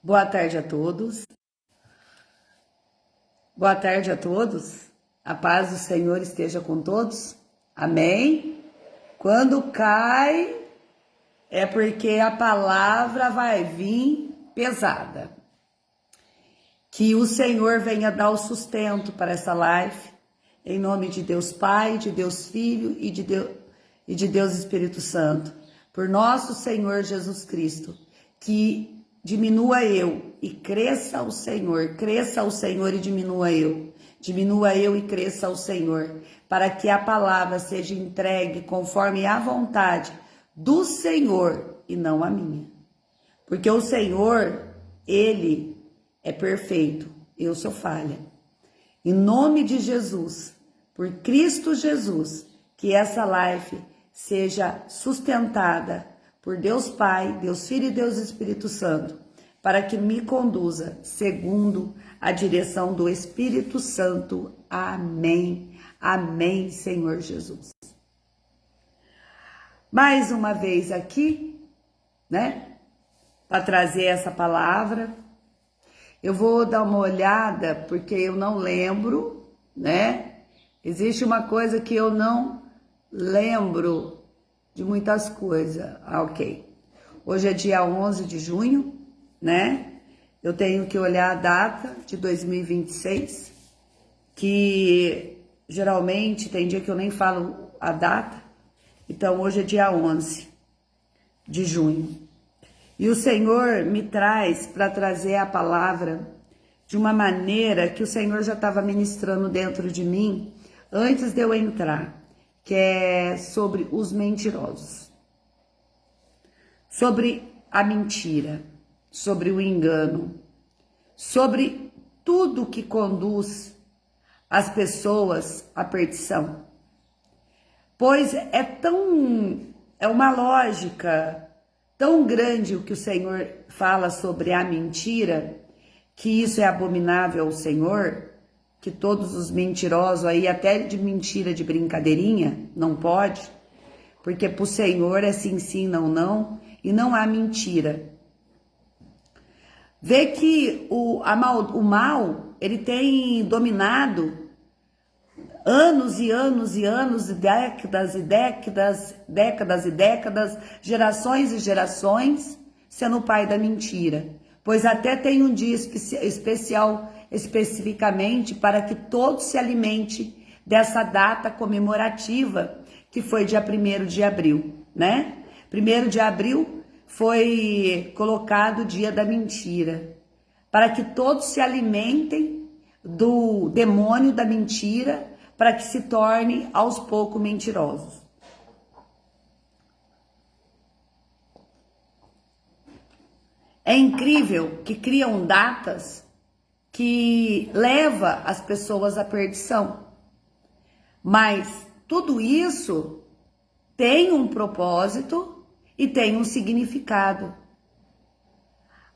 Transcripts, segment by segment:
Boa tarde a todos. Boa tarde a todos. A paz do Senhor esteja com todos. Amém. Quando cai, é porque a palavra vai vir pesada. Que o Senhor venha dar o sustento para essa live, em nome de Deus Pai, de Deus Filho e de Deus Espírito Santo. Por nosso Senhor Jesus Cristo, que diminua eu e cresça o Senhor e diminua eu e cresça o Senhor, para que a palavra seja entregue conforme a vontade do Senhor e não a minha. Porque o Senhor, Ele é perfeito, eu sou falha. Em nome de Jesus, por Cristo Jesus, que essa live seja sustentada por Deus Pai, Deus Filho e Deus Espírito Santo, para que me conduza segundo a direção do Espírito Santo. Amém. Amém, Senhor Jesus. Mais uma vez aqui, né, para trazer essa palavra. Eu vou dar uma olhada, porque eu não lembro, né? Existe uma coisa que eu não lembro de muitas coisas. Ok. Hoje é dia 11 de junho, né? Eu tenho que olhar a data de 2026, que geralmente tem dia que eu nem falo a data. Então hoje é dia 11 de junho. E o Senhor me traz para trazer a palavra de uma maneira que o Senhor já estava ministrando dentro de mim antes de eu entrar, que é sobre os mentirosos, sobre a mentira, sobre o engano, sobre tudo que conduz as pessoas à perdição. Pois é uma lógica tão grande o que o Senhor fala sobre a mentira, que isso é abominável ao Senhor, que todos os mentirosos aí, até de mentira, de brincadeirinha, não pode, porque para o Senhor é sim, sim, não, não, e não há mentira. Vê que o mal, ele tem dominado anos e anos e anos, décadas e décadas, décadas e décadas, gerações e gerações, sendo o pai da mentira. Pois até tem um dia especial, especificamente, para que todos se alimente dessa data comemorativa, que foi dia 1º de abril, né? 1º de abril foi colocado o dia da mentira, para que todos se alimentem do demônio da mentira, para que se torne aos poucos mentirosos. É incrível que criam datas que leva as pessoas à perdição. Mas tudo isso tem um propósito e tem um significado,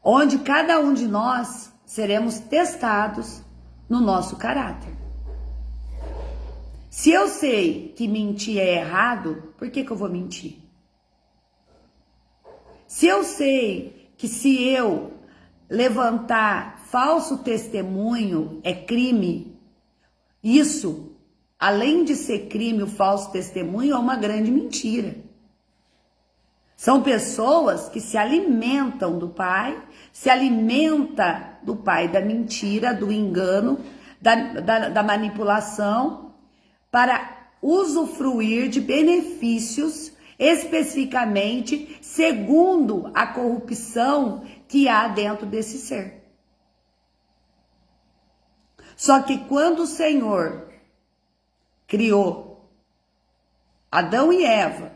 onde cada um de nós seremos testados no nosso caráter. Se eu sei que mentir é errado, por que eu vou mentir? Se eu sei que se eu levantar falso testemunho é crime, isso, além de ser crime, o falso testemunho é uma grande mentira. São pessoas que se alimentam do pai, se alimenta do pai da mentira, do engano, da manipulação, para usufruir de benefícios especificamente segundo a corrupção que há dentro desse ser. Só que quando o Senhor criou Adão e Eva,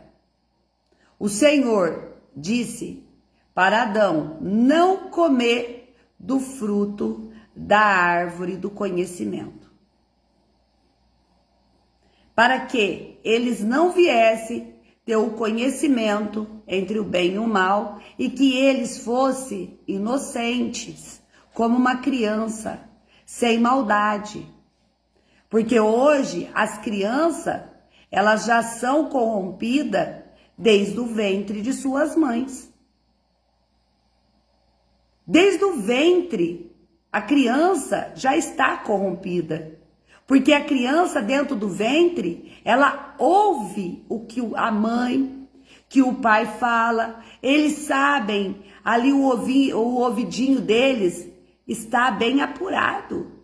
o Senhor disse para Adão não comer do fruto da árvore do conhecimento, para que eles não viessem ter o conhecimento entre o bem e o mal, e que eles fossem inocentes, como uma criança, sem maldade. Porque hoje as crianças, elas já são corrompidas desde o ventre de suas mães. Desde o ventre, a criança já está corrompida. Porque a criança dentro do ventre, ela ouve o que a mãe, que o pai fala. Eles sabem, ali o ouvidinho deles está bem apurado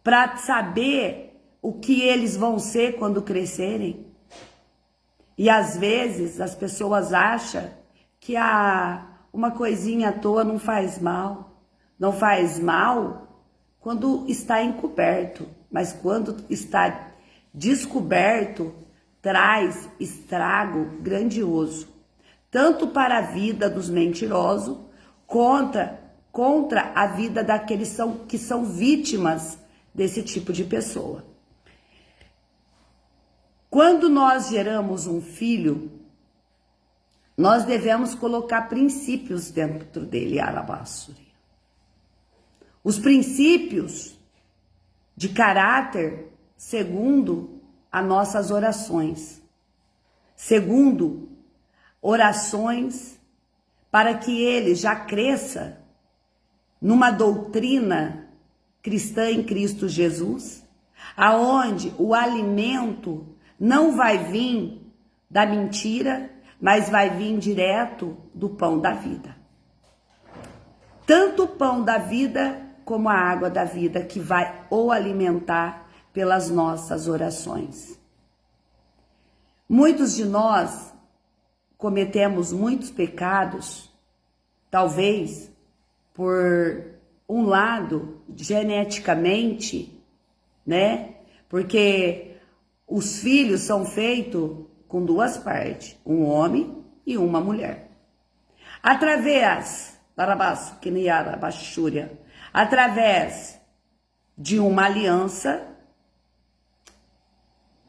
para saber o que eles vão ser quando crescerem. E às vezes as pessoas acham que uma coisinha à toa não faz mal. Não faz mal quando está encoberto, mas quando está descoberto, traz estrago grandioso, tanto para a vida dos mentirosos, contra a vida daqueles que são vítimas desse tipo de pessoa. Quando nós geramos um filho, nós devemos colocar princípios dentro dele, Arabassuri. Os princípios de caráter, segundo as nossas orações. Segundo, orações para que ele já cresça numa doutrina cristã em Cristo Jesus, aonde o alimento não vai vir da mentira, mas vai vir direto do pão da vida. Tanto o pão da vida como a água da vida que vai o alimentar pelas nossas orações. Muitos de nós cometemos muitos pecados, talvez por um lado geneticamente, né? Porque os filhos são feitos com duas partes, um homem e uma mulher. Através de uma aliança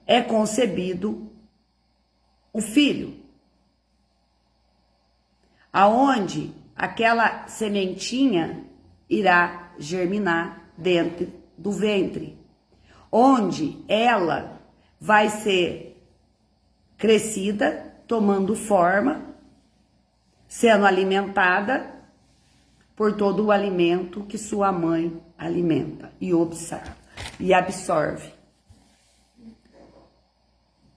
é concebido o filho, aonde aquela sementinha irá germinar dentro do ventre, onde ela vai ser crescida, tomando forma, sendo alimentada por todo o alimento que sua mãe alimenta e observa e absorve.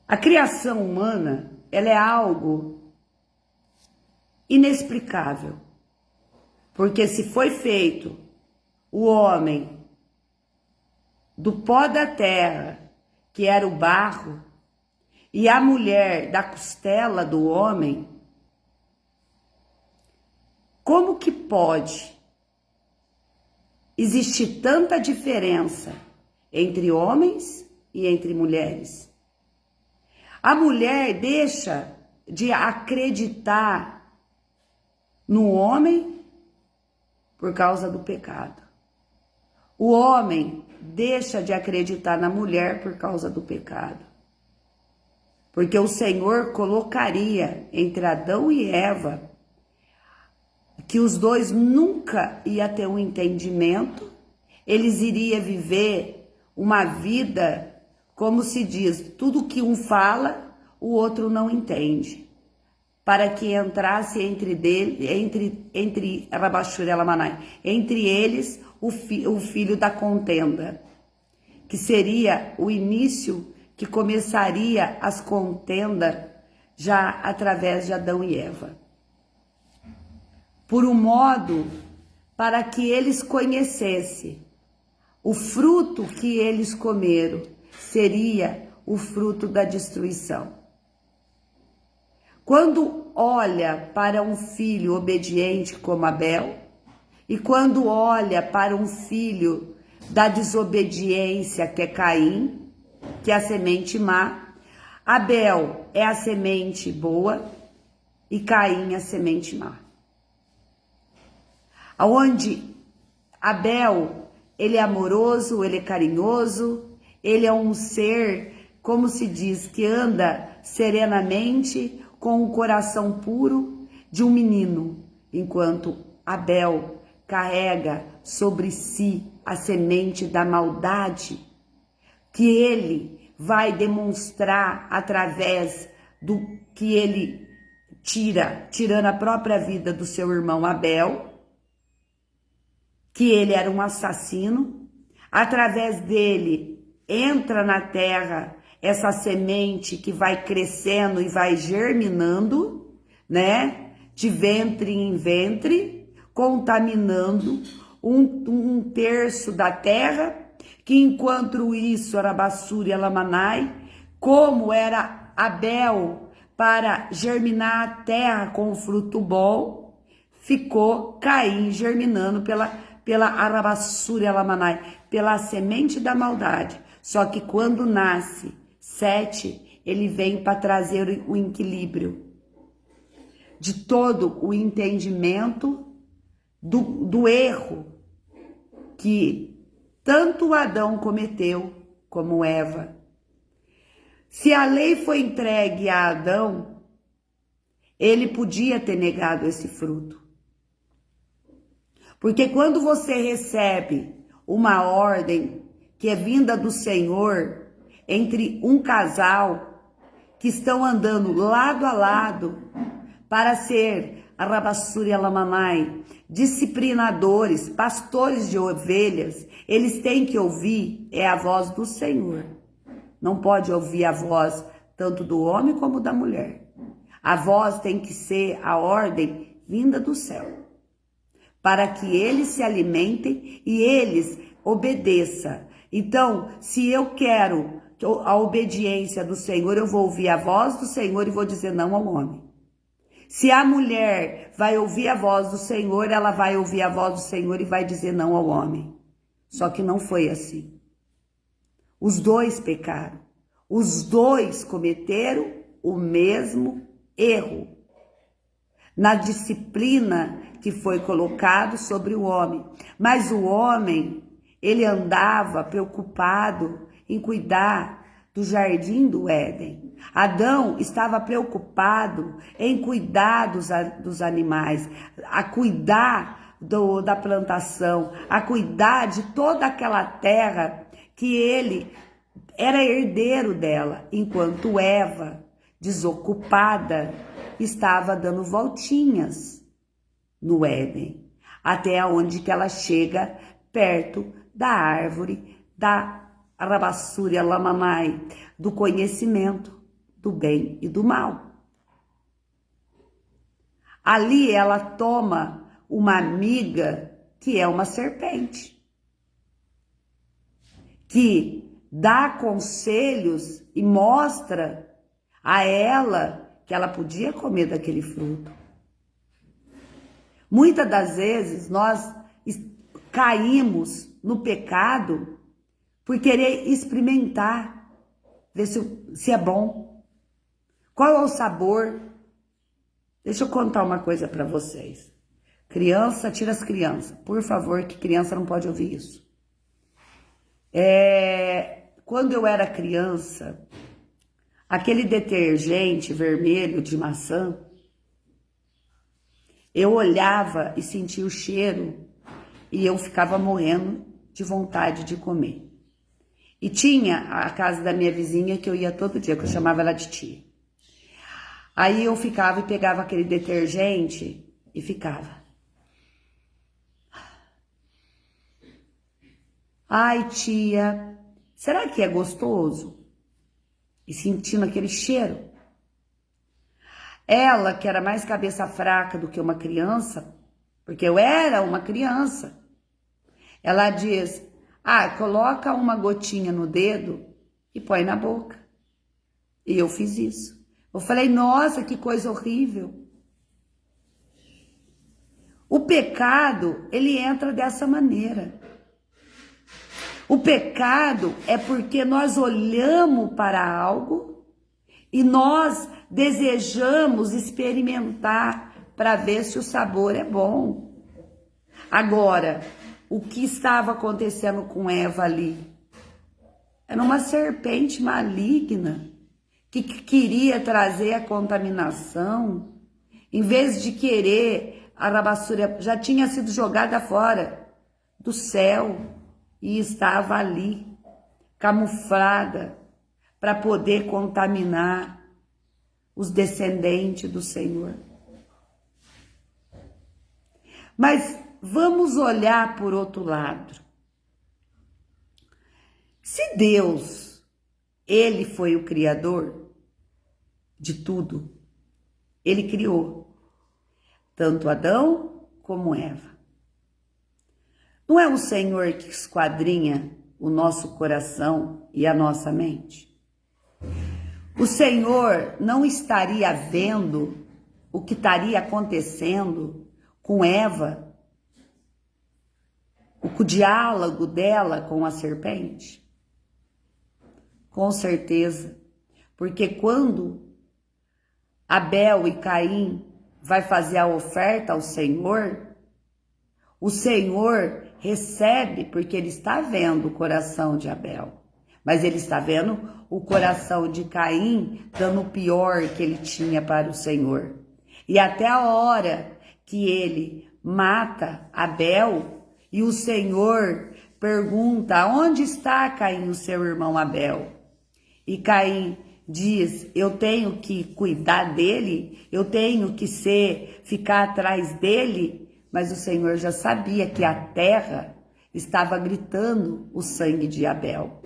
A criação humana, ela é algo inexplicável, porque se foi feito o homem do pó da terra, que era o barro, e a mulher da costela do homem, como que pode existir tanta diferença entre homens e entre mulheres? A mulher deixa de acreditar no homem por causa do pecado. O homem deixa de acreditar na mulher por causa do pecado. Porque o Senhor colocaria entre Adão e Eva que os dois nunca iam ter um entendimento, eles iriam viver uma vida, como se diz, tudo que um fala, o outro não entende. Para que entrasse entre eles o filho da contenda, que seria o início que começaria as contendas já através de Adão e Eva. Por um modo para que eles conhecessem o fruto que eles comeram, seria o fruto da destruição. Quando olha para um filho obediente como Abel, e quando olha para um filho da desobediência que é Caim, que é a semente má, Abel é a semente boa e Caim a semente má. Aonde Abel, ele é amoroso, ele é carinhoso, ele é um ser, como se diz, que anda serenamente com o coração puro de um menino, enquanto Abel carrega sobre si a semente da maldade, que ele vai demonstrar através do que ele tirando a própria vida do seu irmão Abel, que ele era um assassino. Através dele entra na terra essa semente que vai crescendo e vai germinando, né? De ventre em ventre, contaminando um terço da terra, que enquanto isso era Arabassuri e Alamanai, como era Abel para germinar a terra com fruto bom, ficou Caim germinando pela Arabassuri e Alamanai, pela semente da maldade. Só que quando nasce Sete, ele vem para trazer o equilíbrio de todo o entendimento do erro que tanto Adão cometeu como Eva. Se a lei foi entregue a Adão, ele podia ter negado esse fruto. Porque quando você recebe uma ordem que é vinda do Senhor entre um casal que estão andando lado a lado para ser Arabassuri e Alamanai, disciplinadores, pastores de ovelhas, eles têm que ouvir a voz do Senhor. Não pode ouvir a voz tanto do homem como da mulher. A voz tem que ser a ordem vinda do céu, para que eles se alimentem e eles obedeçam. Então, se eu quero a obediência do Senhor, eu vou ouvir a voz do Senhor e vou dizer não ao homem. Se a mulher vai ouvir a voz do Senhor, ela vai ouvir a voz do Senhor e vai dizer não ao homem. Só que não foi assim. Os dois pecaram. Os dois cometeram o mesmo erro na disciplina que foi colocado sobre o homem. Mas o homem, ele andava preocupado em cuidar do jardim do Éden. Adão estava preocupado em cuidar dos animais, a cuidar da plantação, a cuidar de toda aquela terra que ele era herdeiro dela, enquanto Eva, desocupada, estava dando voltinhas no Éden, até onde que ela chega perto da árvore da Arabassuri e Alamanai, do conhecimento do bem e do mal. Ali ela toma uma amiga que é uma serpente, que dá conselhos e mostra a ela que ela podia comer daquele fruto. Muitas das vezes nós caímos no pecado por querer experimentar, ver se é bom. Qual é o sabor? Deixa eu contar uma coisa para vocês. Criança, tira as crianças. Por favor, que criança não pode ouvir isso. Quando eu era criança, aquele detergente vermelho de maçã, eu olhava e sentia o cheiro e eu ficava morrendo de vontade de comer. E tinha a casa da minha vizinha que eu ia todo dia, que eu chamava ela de tia. Aí eu ficava e pegava aquele detergente e ficava. Ai, tia, será que é gostoso? E sentindo aquele cheiro. Ela, que era mais cabeça fraca do que uma criança, porque eu era uma criança, ela diz, coloca uma gotinha no dedo e põe na boca. E eu fiz isso. Eu falei, nossa, que coisa horrível. O pecado, ele entra dessa maneira. O pecado é porque nós olhamos para algo e nós desejamos experimentar para ver se o sabor é bom. Agora, o que estava acontecendo com Eva ali? Era uma serpente maligna que queria trazer a contaminação. Em vez de querer, a Arabassuri já tinha sido jogada fora do céu e estava ali, camuflada, para poder contaminar os descendentes do Senhor. Mas vamos olhar por outro lado. Se Deus, Ele foi o Criador de tudo, Ele criou tanto Adão como Eva. Não é o Senhor que esquadrinha o nosso coração e a nossa mente? O Senhor não estaria vendo o que estaria acontecendo com Eva, o diálogo dela com a serpente? Com certeza, porque quando Abel e Caim vai fazer a oferta ao Senhor, o Senhor recebe, porque Ele está vendo o coração de Abel, mas Ele está vendo o coração de Caim dando o pior que ele tinha para o Senhor. E até a hora que ele mata Abel, e o Senhor pergunta: onde está Caim, o seu irmão Abel? E Caim diz: eu tenho que cuidar dele, eu tenho que ficar atrás dele. Mas o Senhor já sabia que a terra estava gritando o sangue de Abel.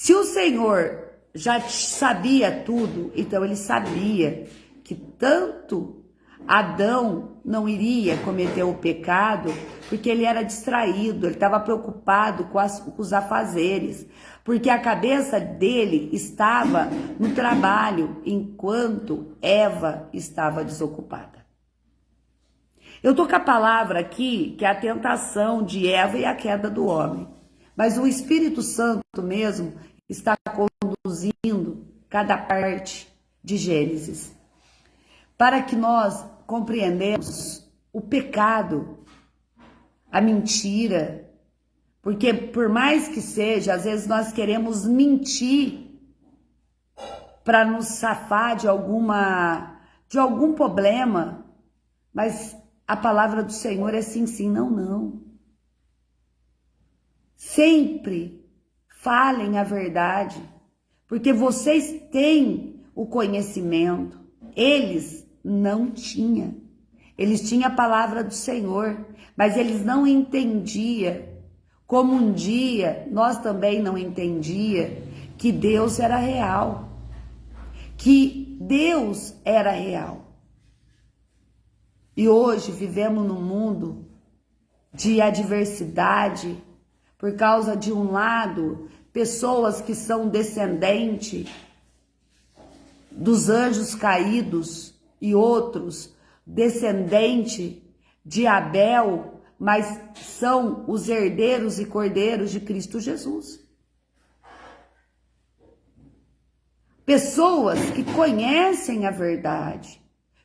Se o Senhor já sabia tudo, então ele sabia que tanto Adão não iria cometer o pecado, porque ele era distraído, ele estava preocupado com os afazeres, porque a cabeça dele estava no trabalho, enquanto Eva estava desocupada. Eu estou com a palavra aqui, que é a tentação de Eva e a queda do homem, mas o Espírito Santo mesmo está conduzindo cada parte de Gênesis, para que nós compreendamos o pecado, a mentira, porque por mais que seja, às vezes nós queremos mentir para nos safar de algum problema, mas a palavra do Senhor é sim, sim, não, não. Sempre falem a verdade, porque vocês têm o conhecimento, eles não tinham. Eles tinham a palavra do Senhor, mas eles não entendiam, como um dia nós também não entendia que Deus era real, que Deus era real. E hoje vivemos num mundo de adversidade, por causa de um lado, pessoas que são descendentes dos anjos caídos e outros descendentes de Abel, mas são os herdeiros e cordeiros de Cristo Jesus. Pessoas que conhecem a verdade,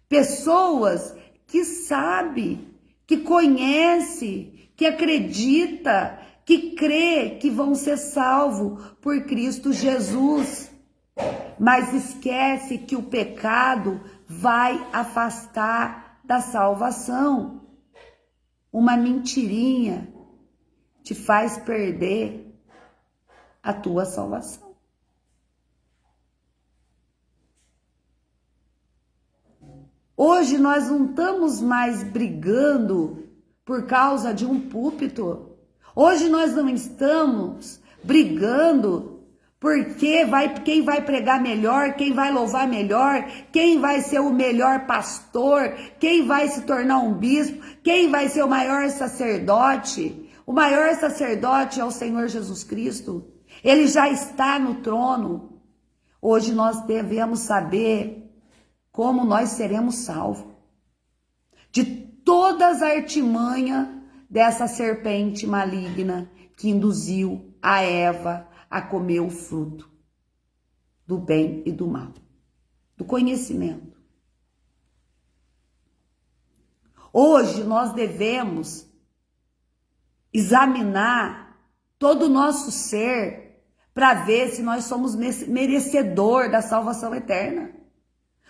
pessoas que sabem, que conhece, que acredita, que crê que vão ser salvos por Cristo Jesus, mas esquece que o pecado vai afastar da salvação. Uma mentirinha te faz perder a tua salvação. Hoje nós não estamos mais brigando por causa de um púlpito. Hoje nós não estamos brigando porque quem vai pregar melhor, quem vai louvar melhor, quem vai ser o melhor pastor, quem vai se tornar um bispo, quem vai ser o maior sacerdote. O maior sacerdote é o Senhor Jesus Cristo. Ele já está no trono. Hoje nós devemos saber como nós seremos salvos de todas as artimanhas dessa serpente maligna que induziu a Eva a comer o fruto do bem e do mal, do conhecimento. Hoje nós devemos examinar todo o nosso ser para ver se nós somos merecedor da salvação eterna.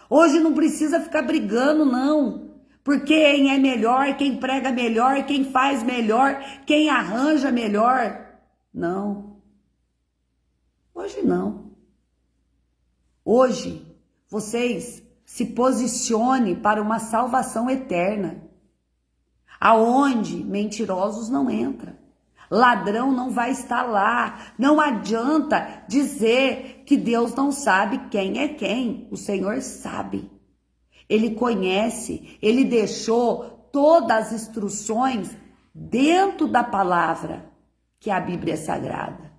Hoje não precisa ficar brigando, não. Porque quem é melhor, quem prega melhor, quem faz melhor, quem arranja melhor. Não. Hoje não. Hoje vocês se posicione para uma salvação eterna, aonde mentirosos não entram. Ladrão não vai estar lá. Não adianta dizer que Deus não sabe quem é quem. O Senhor sabe. Ele conhece. Ele deixou todas as instruções dentro da palavra, que é a Bíblia Sagrada.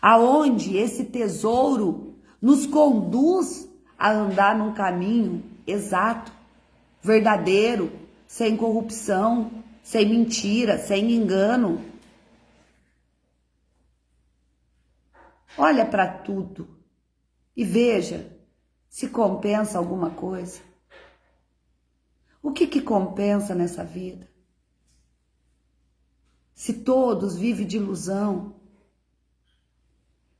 Aonde esse tesouro nos conduz a andar num caminho exato, verdadeiro, sem corrupção, sem mentira, sem engano. Olha para tudo e veja se compensa alguma coisa. O que compensa nessa vida? Se todos vivem de ilusão,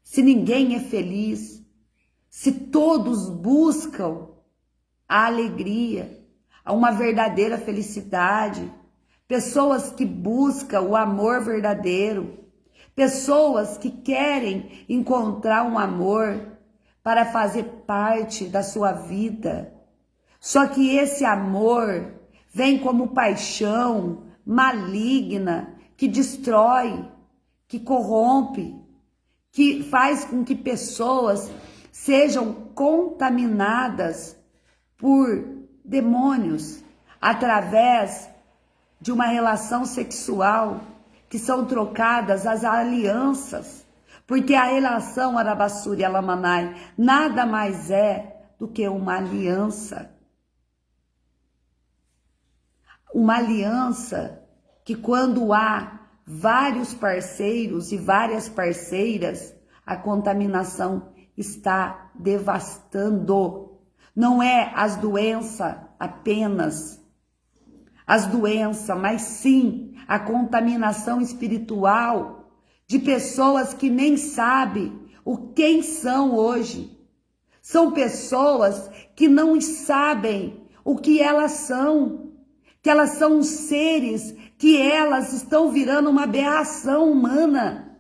se ninguém é feliz, se todos buscam a alegria, uma verdadeira felicidade, pessoas que buscam o amor verdadeiro, pessoas que querem encontrar um amor para fazer parte da sua vida. Só que esse amor vem como paixão maligna, que destrói, que corrompe, que faz com que pessoas sejam contaminadas por demônios através de uma relação sexual, que são trocadas as alianças, porque a relação Arabassuri e Alamanai nada mais é do que uma aliança. Uma aliança que quando há vários parceiros e várias parceiras, a contaminação está devastando. Não é as doenças apenas, as doenças, mas sim a contaminação espiritual de pessoas que nem sabem quem são hoje. São pessoas que não sabem o que elas são, que elas são seres, que elas estão virando uma aberração humana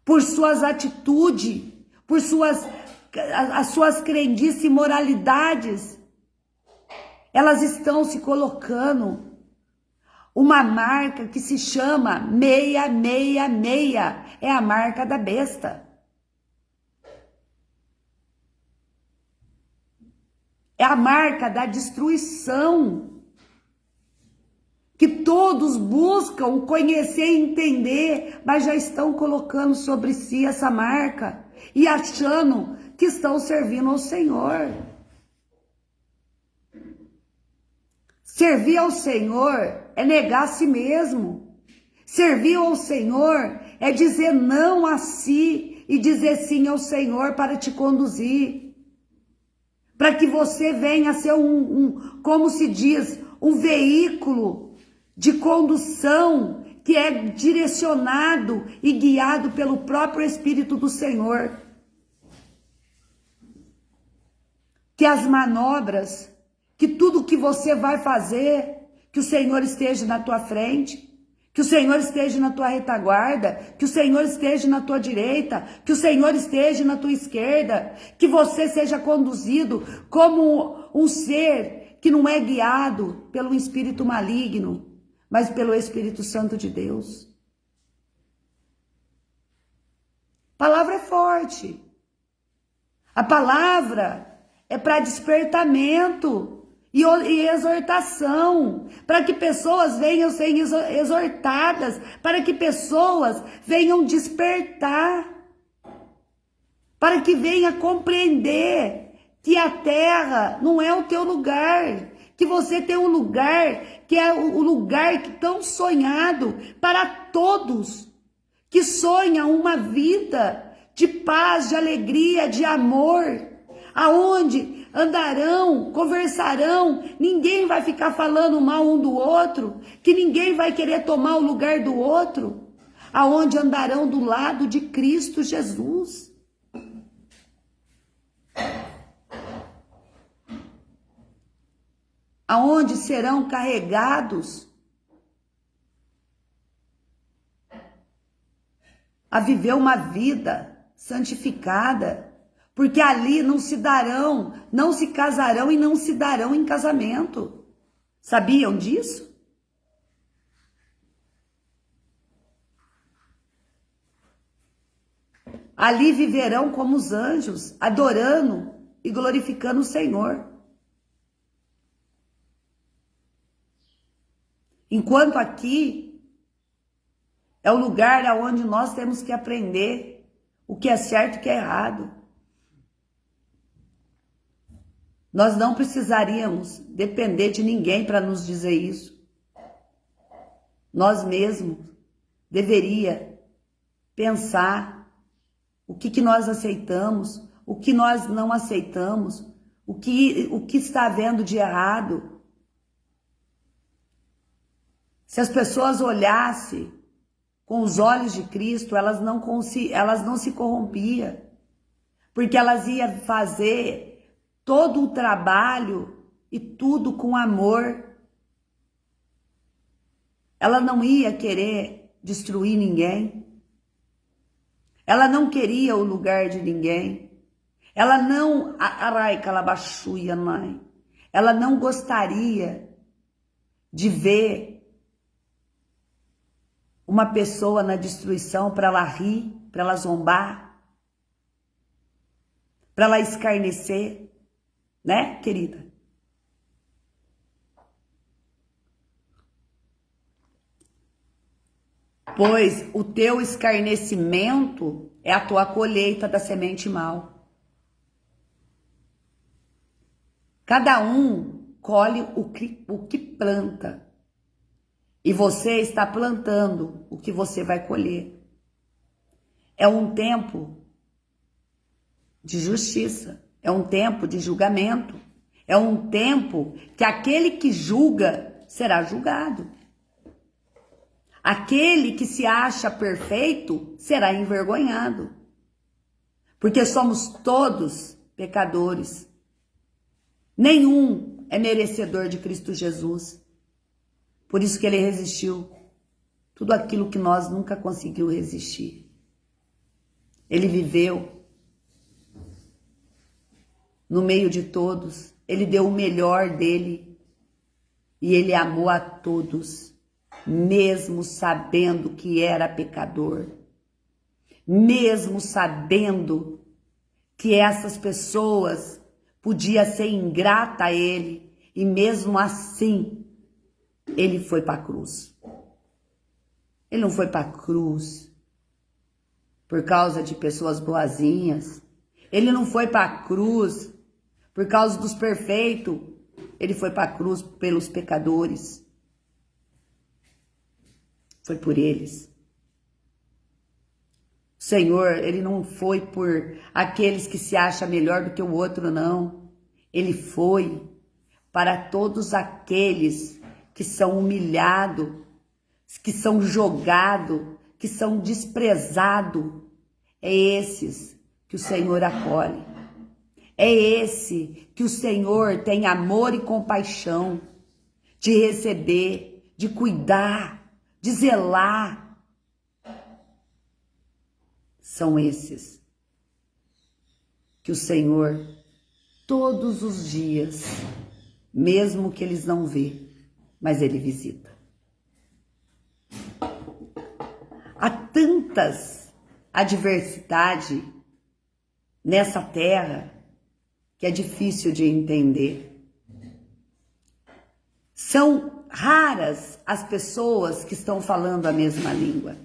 por suas atitudes, por as suas crendices e moralidades. Elas estão se colocando uma marca que se chama 666, é a marca da besta. É a marca da destruição, que todos buscam conhecer e entender, mas já estão colocando sobre si essa marca e achando que estão servindo ao Senhor. Servir ao Senhor é negar a si mesmo. Servir ao Senhor é dizer não a si e dizer sim ao Senhor para te conduzir. Para que você venha a ser como se diz, um veículo de condução que é direcionado e guiado pelo próprio Espírito do Senhor. Que as manobras, que tudo que você vai fazer, que o Senhor esteja na tua frente, que o Senhor esteja na tua retaguarda, que o Senhor esteja na tua direita, que o Senhor esteja na tua esquerda, que você seja conduzido como um ser que não é guiado pelo espírito maligno, mas pelo Espírito Santo de Deus. A palavra é forte. A palavra é para despertamento e exortação, para que pessoas venham ser exortadas, para que pessoas venham despertar, para que venha compreender que a terra não é o teu lugar, que você tem um lugar que é o lugar que tão sonhado para todos que sonham uma vida de paz, de alegria, de amor, aonde andarão, conversarão, ninguém vai ficar falando mal um do outro, que ninguém vai querer tomar o lugar do outro, aonde andarão do lado de Cristo Jesus. Aonde serão carregados a viver uma vida santificada, Porque ali não se darão, não se casarão e não se darão em casamento. Sabiam disso? Ali viverão como os anjos, adorando e glorificando o Senhor. Enquanto aqui é o lugar onde nós temos que aprender o que é certo e o que é errado. Nós não precisaríamos depender de ninguém para nos dizer isso. Nós mesmos deveríamos pensar o que nós aceitamos, o que nós não aceitamos, o que está havendo de errado. Se as pessoas olhassem com os olhos de Cristo, elas não se corrompiam, porque elas iam fazer todo o trabalho e tudo com amor. Ela não ia querer destruir ninguém. Ela não queria o lugar de ninguém. Ela não, ela não gostaria de ver uma pessoa na destruição para ela rir, para ela zombar, para ela escarnecer, né, querida? Pois o teu escarnecimento é a tua colheita da semente mal. Cada um colhe o que planta. E você está plantando o que você vai colher. É um tempo de justiça. É um tempo de julgamento. É um tempo que aquele que julga será julgado. Aquele que se acha perfeito será envergonhado. Porque somos todos pecadores. Nenhum é merecedor de Cristo Jesus. Por isso que ele resistiu tudo aquilo que nós nunca conseguimos resistir. Ele viveu no meio de todos. Ele deu o melhor dele. E ele amou a todos, mesmo sabendo que era pecador. Mesmo sabendo que essas pessoas podiam ser ingratas a ele. E mesmo assim, ele foi para a cruz. Ele não foi para a cruz por causa de pessoas boazinhas. Ele não foi para a cruz por causa dos perfeitos. Ele foi para a cruz pelos pecadores. Foi por eles. O Senhor, ele não foi por aqueles que se acham melhor do que o outro, não. Ele foi para todos aqueles que são humilhados, que são jogados, que são desprezados. É esses que o Senhor acolhe. É esse que o Senhor tem amor e compaixão de receber, de cuidar, de zelar. São esses que o Senhor, todos os dias, mesmo que eles não vejam, mas ele visita. Há tantas adversidades nessa terra que é difícil de entender. São raras as pessoas que estão falando a mesma língua.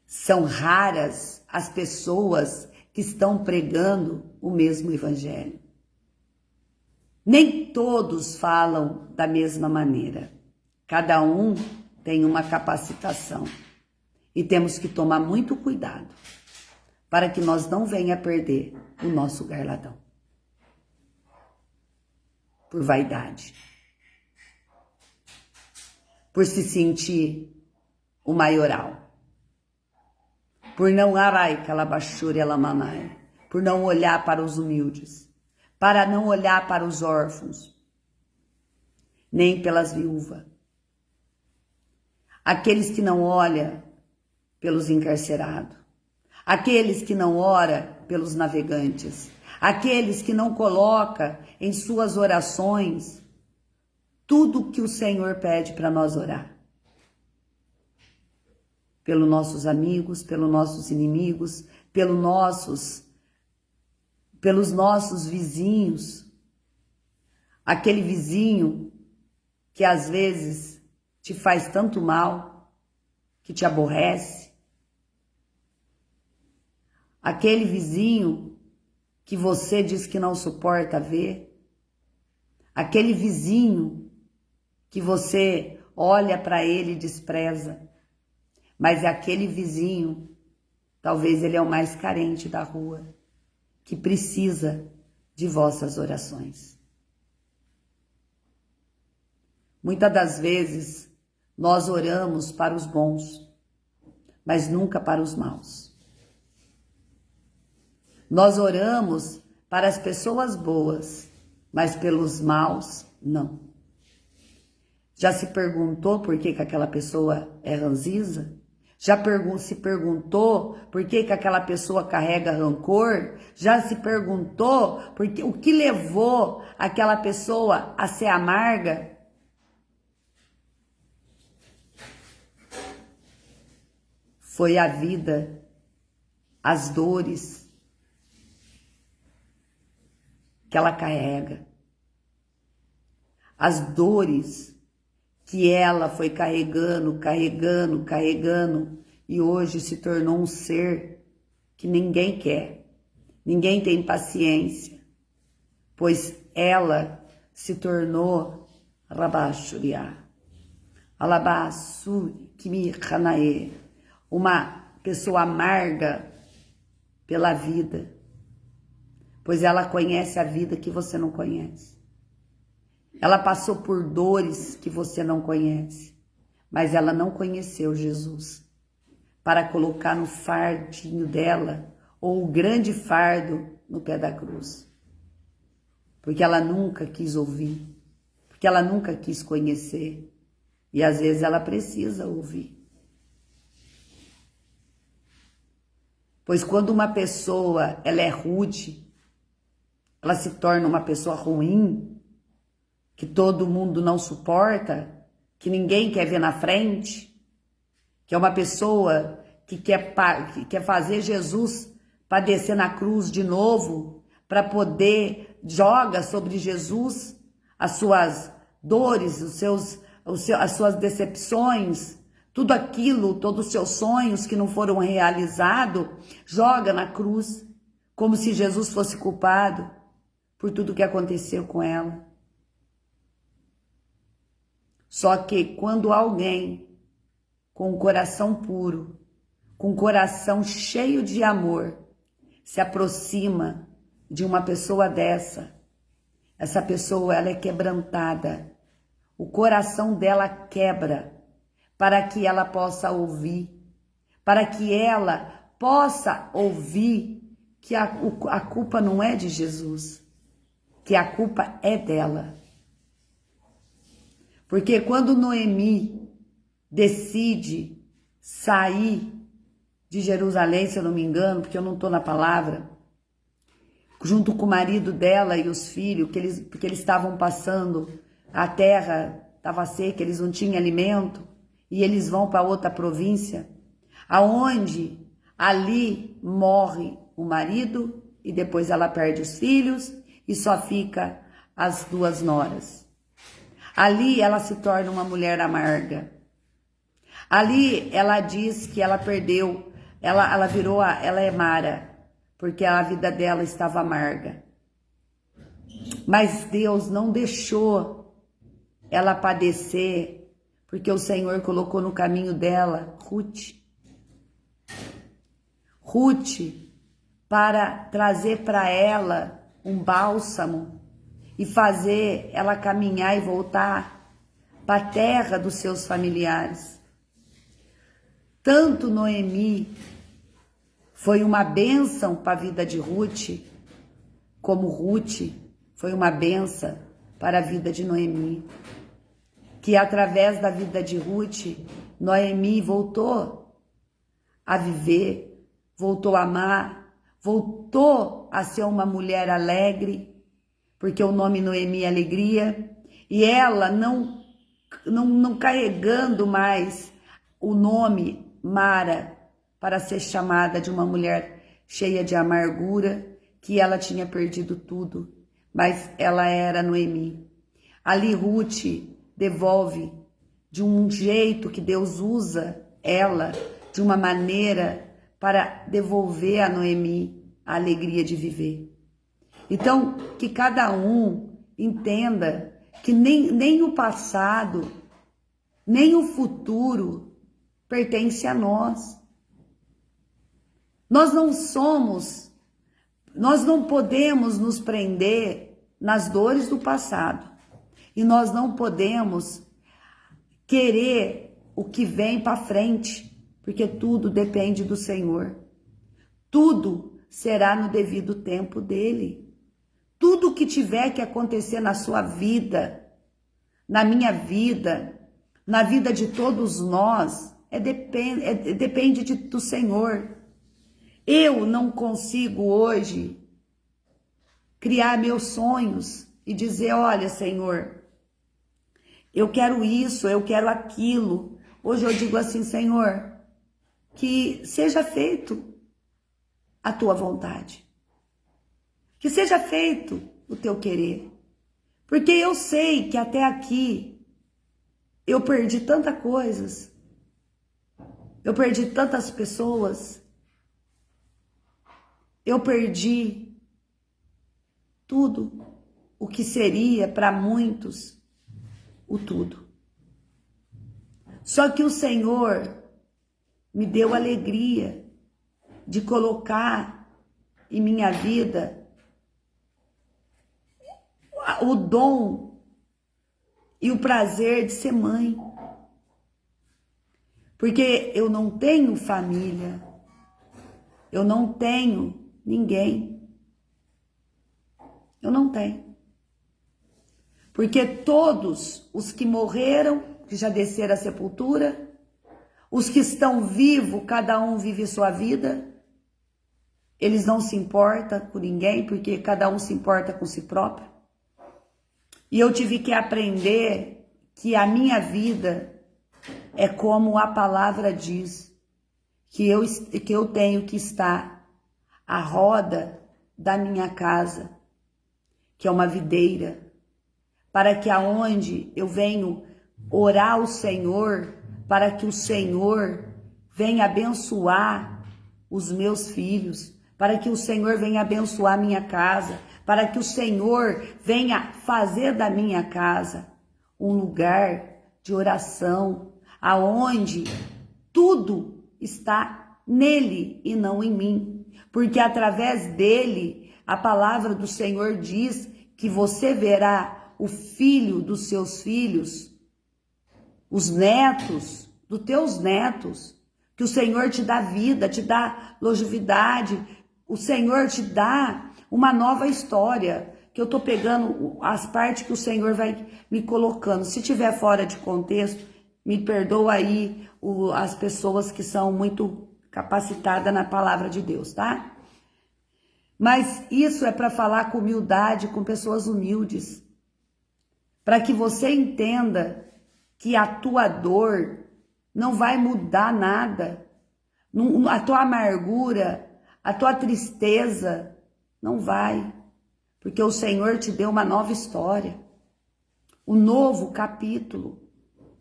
São raras as pessoas que estão pregando o mesmo evangelho. Nem todos falam da mesma maneira. Cada um tem uma capacitação. E temos que tomar muito cuidado para que nós não venha perder o nosso galardão. Por vaidade. Por se sentir o maioral. Por não por não olhar para os humildes. Para não olhar para os órfãos, nem pelas viúvas. Aqueles que não olham pelos encarcerados. Aqueles que não oram pelos navegantes, aqueles que não colocam em suas orações tudo que o Senhor pede para nós orar. Pelos nossos amigos, pelos nossos inimigos, pelos nossos vizinhos. Aquele vizinho que às vezes te faz tanto mal, que te aborrece. Aquele vizinho que você diz que não suporta ver. Aquele vizinho que você olha para ele e despreza. Mas é aquele vizinho, talvez ele é o mais carente da rua, que precisa de vossas orações. Muitas das vezes nós oramos para os bons, mas nunca para os maus. Nós oramos para as pessoas boas, mas pelos maus, não. Já se perguntou por que aquela pessoa é ranziza? Já se perguntou por que aquela pessoa carrega rancor? Já se perguntou o que levou aquela pessoa a ser amarga? Foi a vida, as dores que ela carrega, as dores que ela foi carregando, e hoje se tornou um ser que ninguém quer, ninguém tem paciência, pois ela se tornou Rabashuriá, Alabassuri, Kimihanaê, uma pessoa amarga pela vida, pois ela conhece a vida que você não conhece. Ela passou por dores que você não conhece, mas ela não conheceu Jesus para colocar no fardinho dela, ou o grande fardo no pé da cruz. Porque ela nunca quis ouvir, porque ela nunca quis conhecer, e às vezes ela precisa ouvir. Pois quando uma pessoa ela é rude, ela se torna uma pessoa ruim, que todo mundo não suporta, que ninguém quer ver na frente, que é uma pessoa que quer fazer Jesus padecer na cruz de novo, para poder joga sobre Jesus as suas dores, as suas decepções, tudo aquilo, todos os seus sonhos que não foram realizados, joga na cruz, como se Jesus fosse culpado por tudo que aconteceu com ela. Só que quando alguém com o coração puro, com o coração cheio de amor, se aproxima de uma pessoa dessa, essa pessoa ela é quebrantada, o coração dela quebra, para que ela possa ouvir, para que ela possa ouvir que a culpa não é de Jesus, que a culpa é dela. Porque quando Noemi decide sair de Jerusalém, se eu não me engano, porque eu não estou na palavra, junto com o marido dela e os filhos, porque eles estavam passando, a terra estava seca, eles não tinham alimento, e eles vão para outra província, aonde ali morre o marido, e depois ela perde os filhos, e só fica as duas noras. Ali ela se torna uma mulher amarga. Ali ela diz que ela perdeu, ela é Mara, porque a vida dela estava amarga. Mas Deus não deixou ela padecer, porque o Senhor colocou no caminho dela Ruth. Ruth, para trazer para ela um bálsamo, e fazer ela caminhar e voltar para a terra dos seus familiares. Tanto Noemi foi uma bênção para a vida de Ruth, como Ruth foi uma bênção para a vida de Noemi. Que através da vida de Ruth, Noemi voltou a viver, voltou a amar, voltou a ser uma mulher alegre, porque o nome Noemi é alegria, e ela não carregando mais o nome Mara para ser chamada de uma mulher cheia de amargura, que ela tinha perdido tudo, mas ela era Noemi. Ali Ruth devolve de um jeito que Deus usa ela, de uma maneira para devolver a Noemi a alegria de viver. Então, que cada um entenda que nem o passado, nem o futuro pertence a nós. Nós não podemos nos prender nas dores do passado. E nós não podemos querer o que vem para frente, porque tudo depende do Senhor. Tudo será no devido tempo dele. Tudo que tiver que acontecer na sua vida, na minha vida, na vida de todos nós, depende do Senhor. Eu não consigo hoje criar meus sonhos e dizer, olha, Senhor, eu quero isso, eu quero aquilo. Hoje eu digo assim, Senhor, que seja feito a tua vontade. Que seja feito o teu querer. Porque eu sei que até aqui eu perdi tantas coisas. Eu perdi tantas pessoas. Eu perdi tudo o que seria para muitos o tudo. Só que o Senhor me deu alegria de colocar em minha vida o dom e o prazer de ser mãe. Porque eu não tenho família, eu não tenho ninguém. Eu não tenho. Porque todos os que morreram, que já desceram à sepultura, os que estão vivos, cada um vive sua vida, eles não se importam com ninguém, porque cada um se importa com si próprio. E eu tive que aprender que a minha vida é como a palavra diz, que eu tenho que estar à roda da minha casa, que é uma videira, para que aonde eu venho orar ao Senhor, para que o Senhor venha abençoar os meus filhos, para que o Senhor venha abençoar minha casa, para que o Senhor venha fazer da minha casa um lugar de oração, aonde tudo está nele e não em mim, porque através dele a palavra do Senhor diz que você verá o filho dos seus filhos, os netos dos teus netos, que o Senhor te dá vida, te dá longevidade, o Senhor te dá uma nova história, que eu tô pegando as partes que o Senhor vai me colocando. Se tiver fora de contexto, me perdoa aí as pessoas que são muito capacitadas na palavra de Deus, tá? Mas isso é para falar com humildade, com pessoas humildes, para que você entenda que a tua dor não vai mudar nada, a tua amargura, a tua tristeza não vai, porque o Senhor te deu uma nova história, um novo capítulo,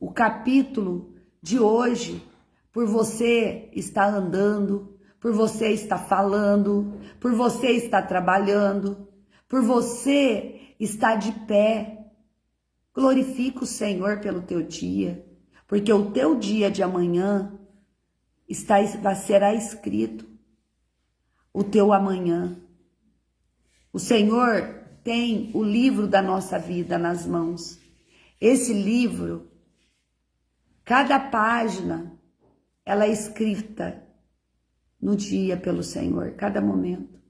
o capítulo de hoje, por você estar andando, por você estar falando, por você estar trabalhando, por você estar de pé. Glorifica o Senhor pelo teu dia, porque o teu dia de amanhã será escrito, o teu amanhã. O Senhor tem o livro da nossa vida nas mãos. Esse livro, cada página, ela é escrita no dia pelo Senhor, cada momento.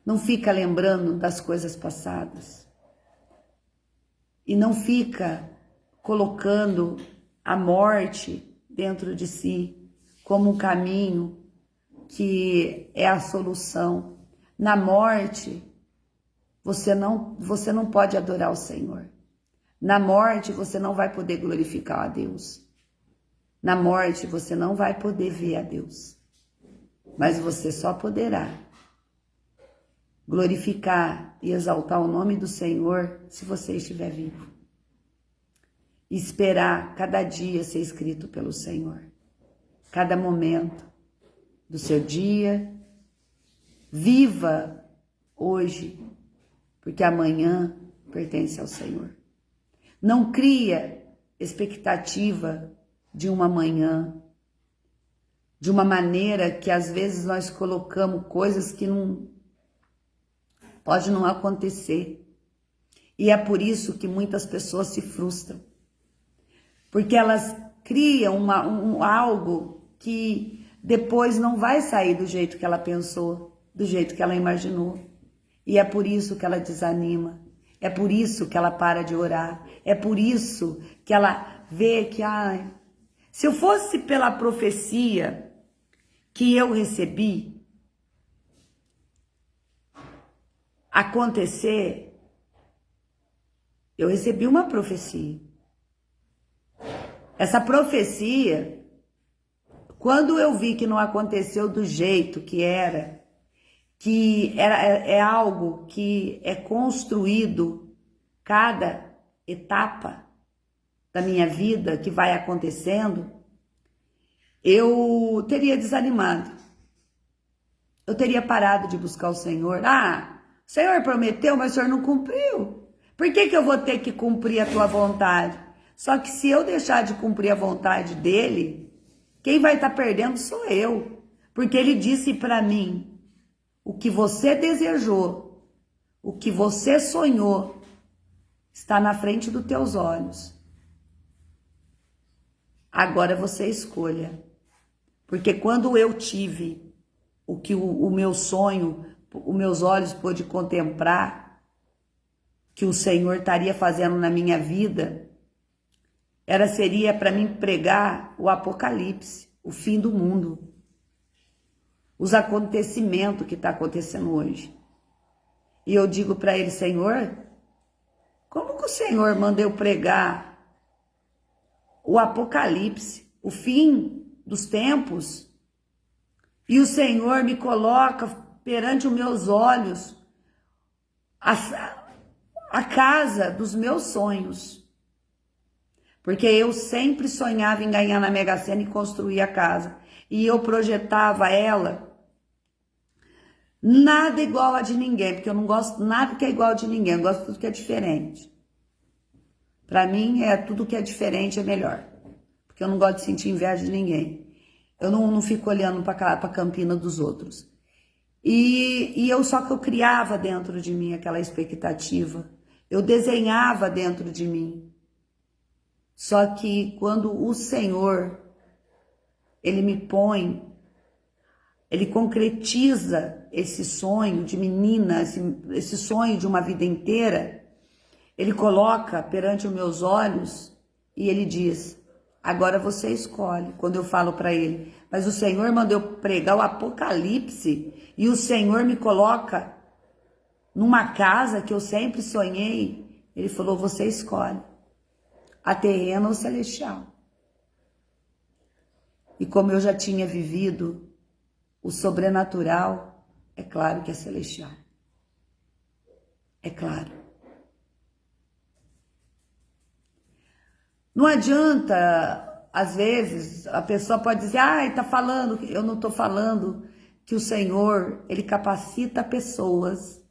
Não fica lembrando das coisas passadas. E não fica colocando a morte dentro de si como um caminho que é a solução. Na morte, você não pode adorar o Senhor. Na morte, você não vai poder glorificar a Deus. Na morte, você não vai poder ver a Deus. Mas você só poderá glorificar e exaltar o nome do Senhor se você estiver vivo. E esperar cada dia ser escrito pelo Senhor. Cada momento do seu dia. Viva hoje, porque amanhã pertence ao Senhor. Não cria expectativa de uma manhã, de uma maneira que às vezes nós colocamos coisas que pode não acontecer. E é por isso que muitas pessoas se frustram. Porque elas criam algo que depois não vai sair do jeito que ela pensou, do jeito que ela imaginou. E é por isso que ela desanima. É por isso que ela para de orar. É por isso que ela vê que, se eu fosse pela profecia que eu recebi acontecer, eu recebi uma profecia. Essa profecia, quando eu vi que não aconteceu do jeito que é algo que é construído cada etapa da minha vida que vai acontecendo, eu teria desanimado. Eu teria parado de buscar o Senhor. O Senhor prometeu, mas o Senhor não cumpriu. Por que eu vou ter que cumprir a tua vontade? Só que se eu deixar de cumprir a vontade dele, quem vai estar perdendo sou eu. Porque ele disse para mim, o que você desejou, o que você sonhou, está na frente dos teus olhos. Agora você escolha. Porque quando eu tive o que o meu sonho, os meus olhos pôde contemplar, que o Senhor estaria fazendo na minha vida, seria para mim pregar o Apocalipse, o fim do mundo. Os acontecimentos que está acontecendo hoje. E eu digo para ele, Senhor, como que o Senhor manda eu pregar o Apocalipse, o fim dos tempos, e o Senhor me coloca perante os meus olhos a casa dos meus sonhos? Porque eu sempre sonhava em ganhar na Mega Sena e construir a casa. E eu projetava ela nada igual a de ninguém, porque eu não gosto nada que é igual a de ninguém, eu gosto de tudo que é diferente. Para mim, tudo que é diferente é melhor, porque eu não gosto de sentir inveja de ninguém. Eu não fico olhando para a campina dos outros. Só que eu criava dentro de mim aquela expectativa, eu desenhava dentro de mim. Só que quando o Senhor, ele me põe, ele concretiza esse sonho de menina, esse sonho de uma vida inteira, ele coloca perante os meus olhos e ele diz, agora você escolhe. Quando eu falo para ele, mas o Senhor mandou eu pregar o Apocalipse e o Senhor me coloca numa casa que eu sempre sonhei, ele falou, você escolhe, a terrena ou celestial. E como eu já tinha vivido o sobrenatural, é claro que é celestial. É claro. Não adianta, às vezes, a pessoa pode dizer, tá falando, eu não tô falando que o Senhor, ele capacita pessoas.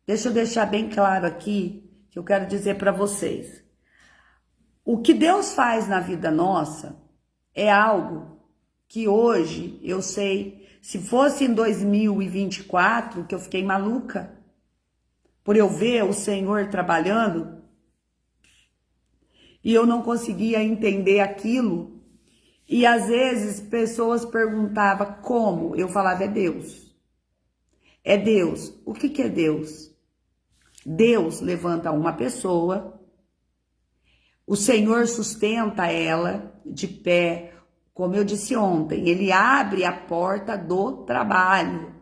Deixa eu deixar bem claro aqui, que eu quero dizer para vocês. O que Deus faz na vida nossa é algo que hoje eu sei, se fosse em 2024, que eu fiquei maluca, por eu ver o Senhor trabalhando, e eu não conseguia entender aquilo, e às vezes pessoas perguntavam como, eu falava, é Deus. É Deus. O que é Deus? Deus levanta uma pessoa, o Senhor sustenta ela de pé, como eu disse ontem, ele abre a porta do trabalho.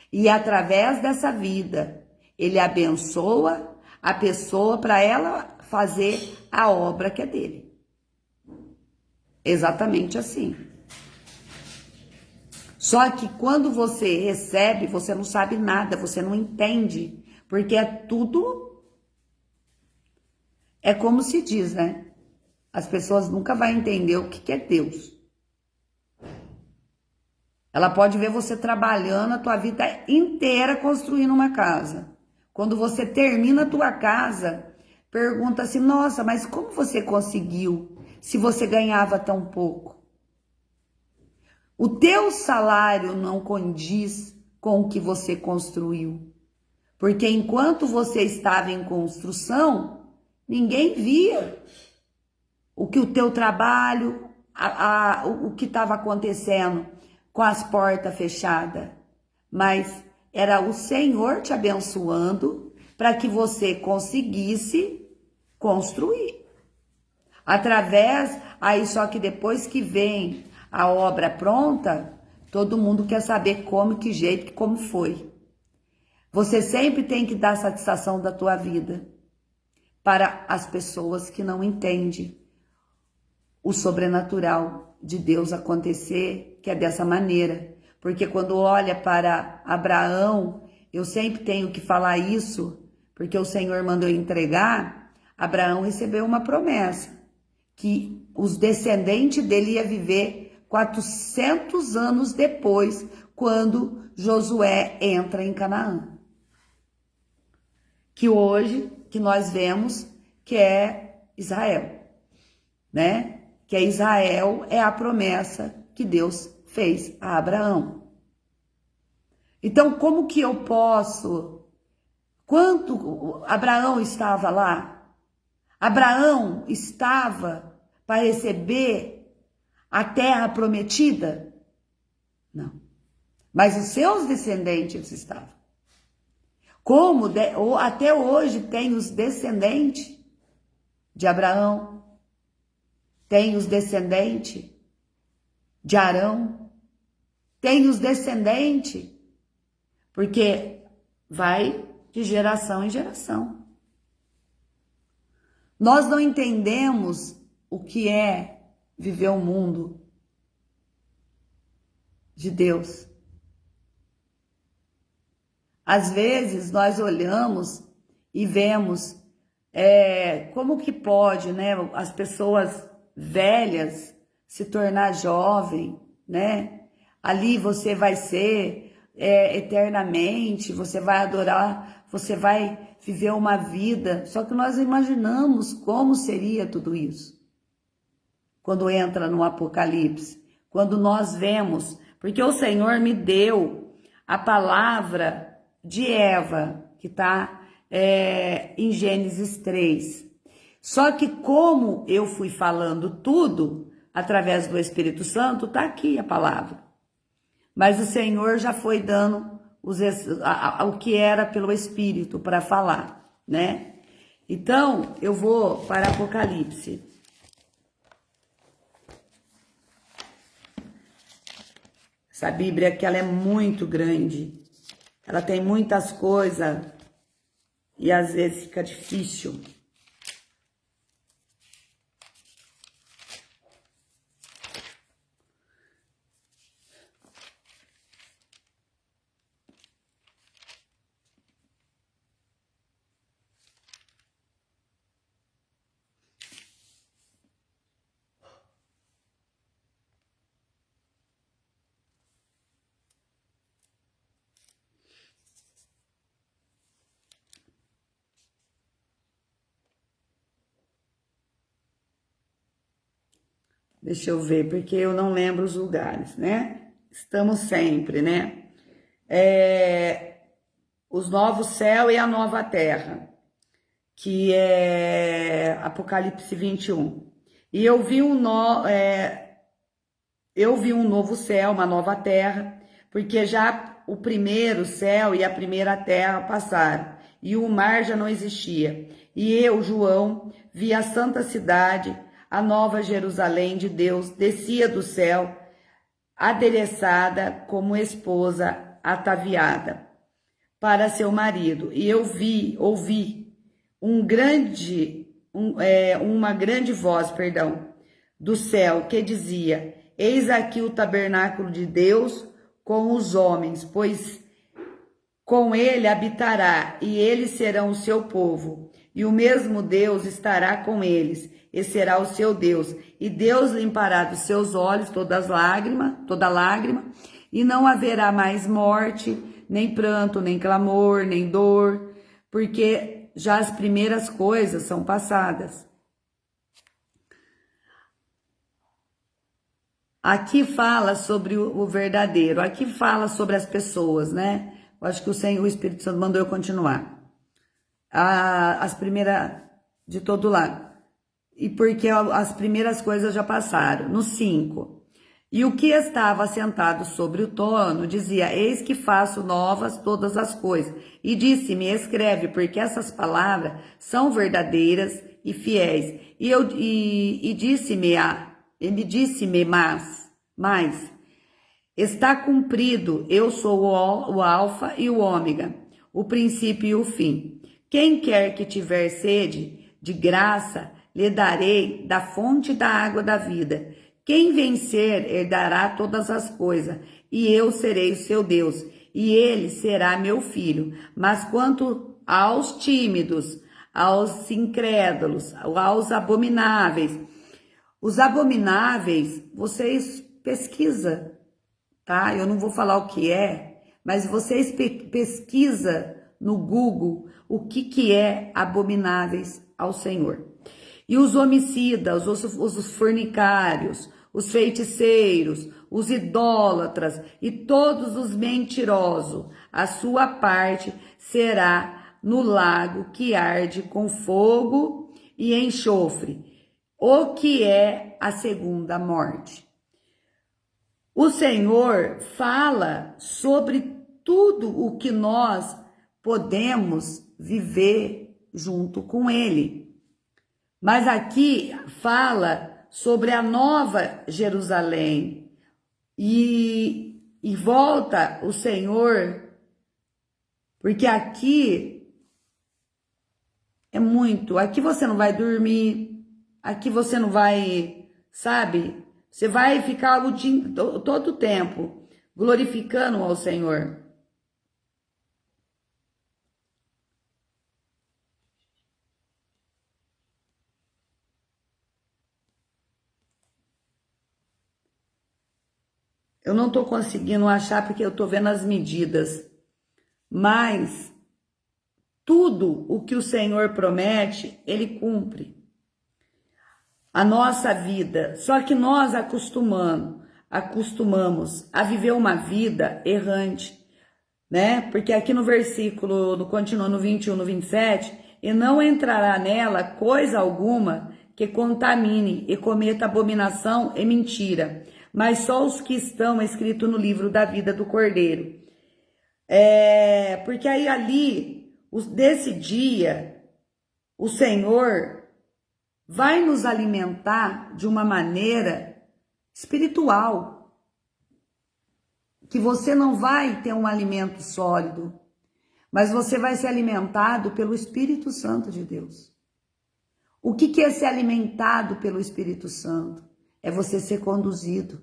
E através dessa vida, ele abençoa a pessoa para ela fazer a obra que é dele. Exatamente assim. Só que quando você recebe, você não sabe nada, você não entende, porque é tudo, é como se diz, né? As pessoas nunca vão entender o que é Deus. Ela pode ver você trabalhando a tua vida inteira construindo uma casa. Quando você termina a tua casa, pergunta assim, nossa, mas como você conseguiu se você ganhava tão pouco? O teu salário não condiz com o que você construiu. Porque enquanto você estava em construção, ninguém via o que o teu trabalho, o que estava acontecendo com as portas fechadas. Mas era o Senhor te abençoando para que você conseguisse construir. Aí só que depois que vem a obra pronta, todo mundo quer saber como, que jeito, como foi. Você sempre tem que dar satisfação da tua vida para as pessoas que não entendem o sobrenatural de Deus acontecer, que é dessa maneira. Porque quando olha para Abraão, eu sempre tenho que falar isso, porque o Senhor mandou entregar, Abraão recebeu uma promessa, que os descendentes dele iam viver 400 anos depois, quando Josué entra em Canaã. Que hoje, que nós vemos que é Israel, né? Que Israel é a promessa que Deus fez a Abraão. Então, como que eu posso... Quanto Abraão estava lá? Abraão estava para receber a terra prometida? Não. Mas os seus descendentes estavam. Como até hoje tem os descendentes de Abraão, tem os descendentes de Arão, tem os descendentes, porque vai de geração em geração. Nós não entendemos o que é viver o mundo de Deus. Às vezes nós olhamos e vemos como que pode, né, as pessoas velhas se tornar jovem, né? Ali você vai ser eternamente, você vai adorar, você vai viver uma vida. Só que nós imaginamos como seria tudo isso. Quando entra no Apocalipse, quando nós vemos, porque o Senhor me deu a palavra de Eva, que está em Gênesis 3. Só que como eu fui falando tudo, através do Espírito Santo, está aqui a palavra. Mas o Senhor já foi dando o que era pelo Espírito para falar, né? Então, eu vou para Apocalipse. Essa Bíblia aqui, ela é muito grande. Ela tem muitas coisas e às vezes fica difícil. Deixa eu ver, porque eu não lembro os lugares, né? Estamos sempre, né? Os novos céus e a nova terra, que é Apocalipse 21. E eu vi um novo céu, uma nova terra, porque já o primeiro céu e a primeira terra passaram, e o mar já não existia. E eu, João, vi a santa cidade, a nova Jerusalém de Deus descia do céu, adereçada como esposa ataviada para seu marido. E eu ouvi uma grande voz, do céu que dizia: eis aqui o tabernáculo de Deus com os homens, pois com ele habitará, e eles serão o seu povo, e o mesmo Deus estará com eles, e será o seu Deus, e Deus limpará dos seus olhos toda lágrima, e não haverá mais morte, nem pranto, nem clamor, nem dor, porque já as primeiras coisas são passadas. Aqui fala sobre o verdadeiro, aqui fala sobre as pessoas, né? Eu acho que o Espírito Santo mandou eu continuar. As primeiras de todo lado. E porque as primeiras coisas já passaram. No 5. E o que estava sentado sobre o trono dizia: eis que faço novas todas as coisas. E disse-me: escreve, porque essas palavras são verdadeiras e fiéis. E disse-me mais, está cumprido, eu sou o alfa e o ômega, o princípio e o fim. Quem quer que tiver sede, de graça lhe darei da fonte da água da vida. Quem vencer herdará todas as coisas, e eu serei o seu Deus, e ele será meu filho. Mas quanto aos tímidos, aos incrédulos, aos abomináveis, os abomináveis, vocês pesquisam, tá? Eu não vou falar o que é, mas vocês pesquisa no Google o que é abomináveis ao Senhor. E os homicidas, os fornicários, os feiticeiros, os idólatras e todos os mentirosos, a sua parte será no lago que arde com fogo e enxofre, o que é a segunda morte. O Senhor fala sobre tudo o que nós podemos viver junto com Ele. Mas aqui fala sobre a nova Jerusalém. E volta o Senhor, porque aqui é muito. Aqui você não vai dormir, aqui você não vai, sabe? Você vai ficar todo o tempo glorificando ao Senhor. Eu não estou conseguindo achar porque eu estou vendo as medidas. Mas tudo o que o Senhor promete, Ele cumpre. A nossa vida, só que nós acostumamos a viver uma vida errante, né? Porque aqui no versículo, continua no 21, no 27, e não entrará nela coisa alguma que contamine e cometa abominação e mentira, mas só os que estão escritos no livro da vida do Cordeiro. Porque aí ali, desse dia, o Senhor vai nos alimentar de uma maneira espiritual, que você não vai ter um alimento sólido, mas você vai ser alimentado pelo Espírito Santo de Deus. O que é ser alimentado pelo Espírito Santo? É você ser conduzido.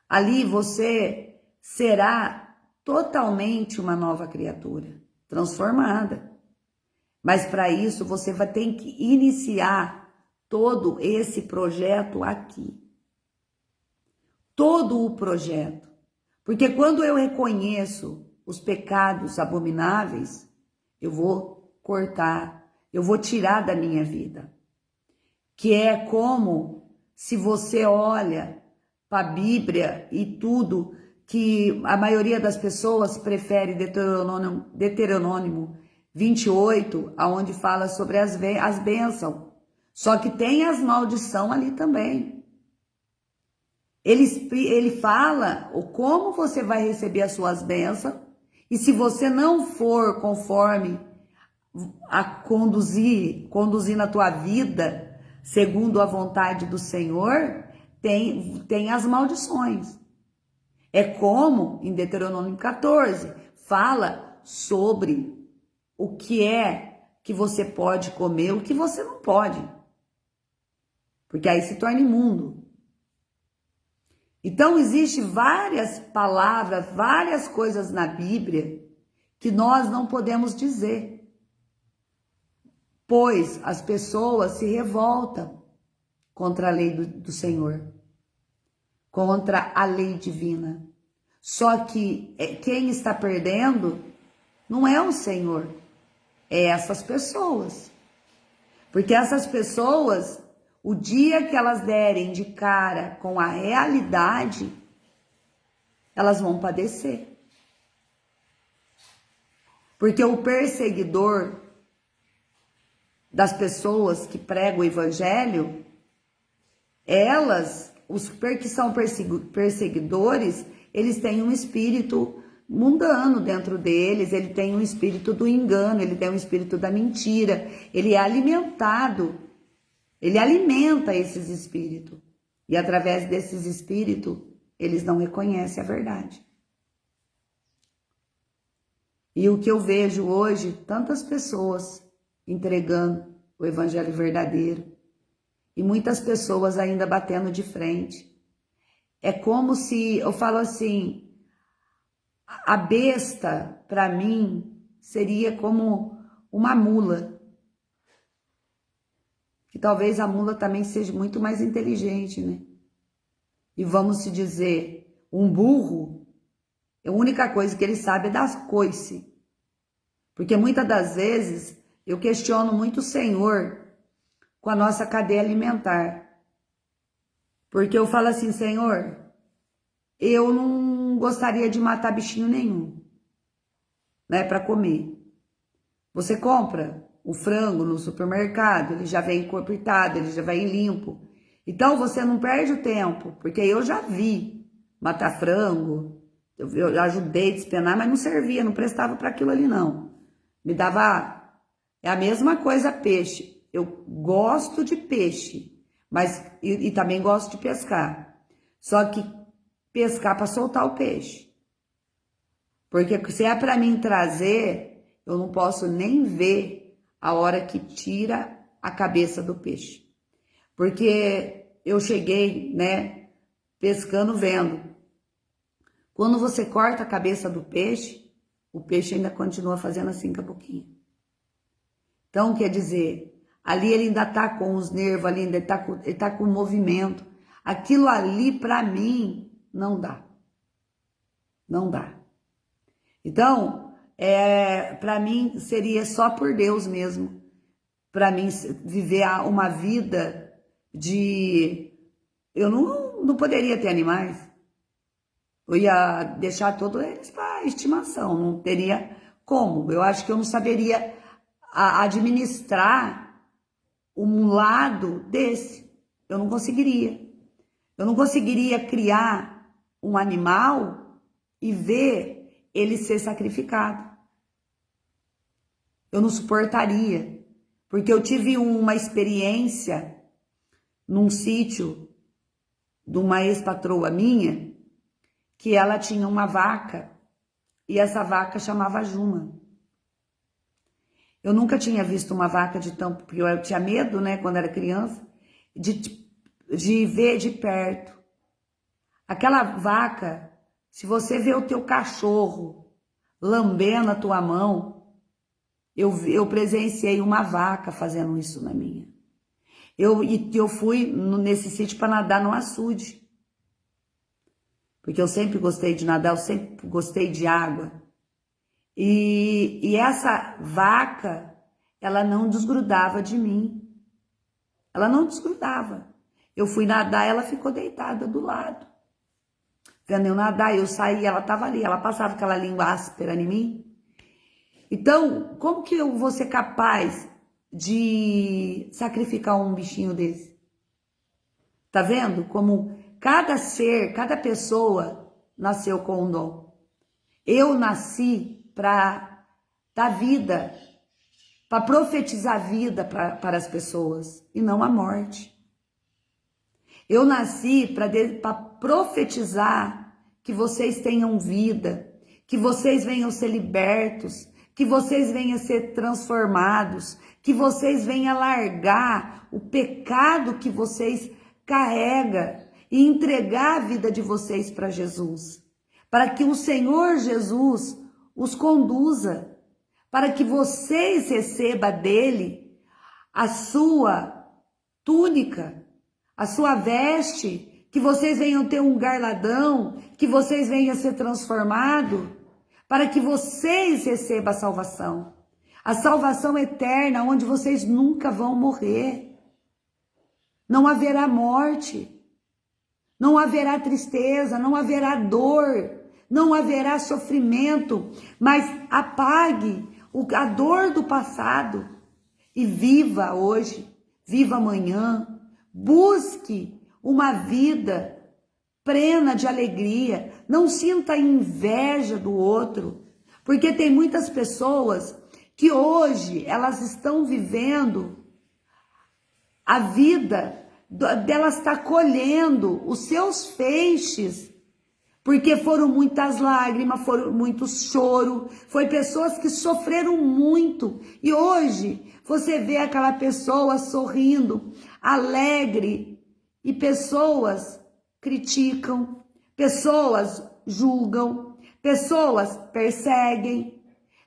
Ali você será totalmente uma nova criatura, transformada. Mas para isso você vai ter que iniciar todo esse projeto aqui. Todo o projeto. Porque quando eu reconheço os pecados abomináveis, eu vou cortar, eu vou tirar da minha vida. Que é como se você olha para a Bíblia e tudo, que a maioria das pessoas prefere Deuteronômio 28, onde fala sobre as bênçãos. Só que tem as maldições ali também. Ele fala como você vai receber as suas bênçãos, e se você não for conforme a conduzir na tua vida, segundo a vontade do Senhor, tem as maldições. É como em Deuteronômio 14, fala sobre o que é que você pode comer, o que você não pode. Porque aí se torna imundo. Então, existe várias palavras, várias coisas na Bíblia que nós não podemos dizer, pois as pessoas se revoltam contra a lei do Senhor, contra a lei divina. Só que quem está perdendo não é o Senhor, é essas pessoas. Porque essas pessoas, o dia que elas derem de cara com a realidade, elas vão padecer. Porque o perseguidor das pessoas que pregam o evangelho, os que são perseguidores, eles têm um espírito mundano dentro deles, ele tem um espírito do engano, ele tem um espírito da mentira, ele é alimentado, ele alimenta esses espíritos. E através desses espíritos, eles não reconhecem a verdade. E o que eu vejo hoje, tantas pessoas entregando o evangelho verdadeiro e muitas pessoas ainda batendo de frente. É como se, eu falo assim, a besta para mim seria como uma mula. Que talvez a mula também seja muito mais inteligente, né? E vamos se dizer, um burro, a única coisa que ele sabe é das coice. Porque muitas das vezes eu questiono muito o Senhor com a nossa cadeia alimentar. Porque eu falo assim, Senhor, eu não gostaria de matar bichinho nenhum, né, para comer. Você compra o frango no supermercado, ele já vem cortado, ele já vem limpo. Então você não perde o tempo, porque eu já vi matar frango, eu ajudei a despenar, mas não servia, não prestava para aquilo ali não. Me dava, é a mesma coisa peixe. Eu gosto de peixe, mas e também gosto de pescar. Só que pescar para soltar o peixe. Porque se é para mim trazer, eu não posso nem ver a hora que tira a cabeça do peixe. Porque eu cheguei, né, pescando, vendo. Quando você corta a cabeça do peixe, o peixe ainda continua fazendo assim com a boquinha. Então, quer dizer, ali ele ainda tá com os nervos, ali ainda ele tá com o movimento. Aquilo ali, para mim, não dá. Não dá. Então, para mim, seria só por Deus mesmo. Para mim, viver uma vida de... Eu não poderia ter animais. Eu ia deixar todos eles para estimação. Não teria como. Eu acho que eu não saberia administrar um lado desse. Eu não conseguiria. Eu não conseguiria criar um animal e ver ele ser sacrificado. Eu não suportaria. Porque eu tive uma experiência num sítio de uma ex-patroa minha, que ela tinha uma vaca e essa vaca chamava Juma. Eu nunca tinha visto uma vaca de tão... Porque eu tinha medo, né, quando era criança, de ver de perto. Aquela vaca, se você vê o teu cachorro lambendo a tua mão, eu presenciei uma vaca fazendo isso na minha. Eu fui nesse sítio para nadar no açude. Porque eu sempre gostei de nadar, eu sempre gostei de água. E essa vaca, ela não desgrudava de mim. Ela não desgrudava. Eu fui nadar, ela ficou deitada do lado. Vendo eu nadar, eu saí, ela estava ali. Ela passava aquela língua áspera em mim. Então, como que eu vou ser capaz de sacrificar um bichinho desse? Tá vendo? Como cada ser, cada pessoa nasceu com um dom. Eu nasci para dar vida para profetizar vida para as pessoas e não a morte. Eu nasci para profetizar que vocês tenham vida, que vocês venham ser libertos, que vocês venham ser transformados, que vocês venham largar o pecado que vocês carregam e entregar a vida de vocês para Jesus, para que o Senhor Jesus os conduza, para que vocês recebam dele a sua túnica, a sua veste, que vocês venham ter um garladão, que vocês venham ser transformados, para que vocês recebam a salvação eterna, onde vocês nunca vão morrer. Não haverá morte, não haverá tristeza, não haverá dor, não haverá sofrimento, mas apague a dor do passado e viva hoje, viva amanhã, busque uma vida plena de alegria, não sinta inveja do outro, porque tem muitas pessoas que hoje elas estão vivendo a vida delas, está colhendo os seus feixes, porque foram muitas lágrimas, foram muito choro, foi pessoas que sofreram muito, e hoje você vê aquela pessoa sorrindo, alegre, e pessoas criticam, pessoas julgam, pessoas perseguem,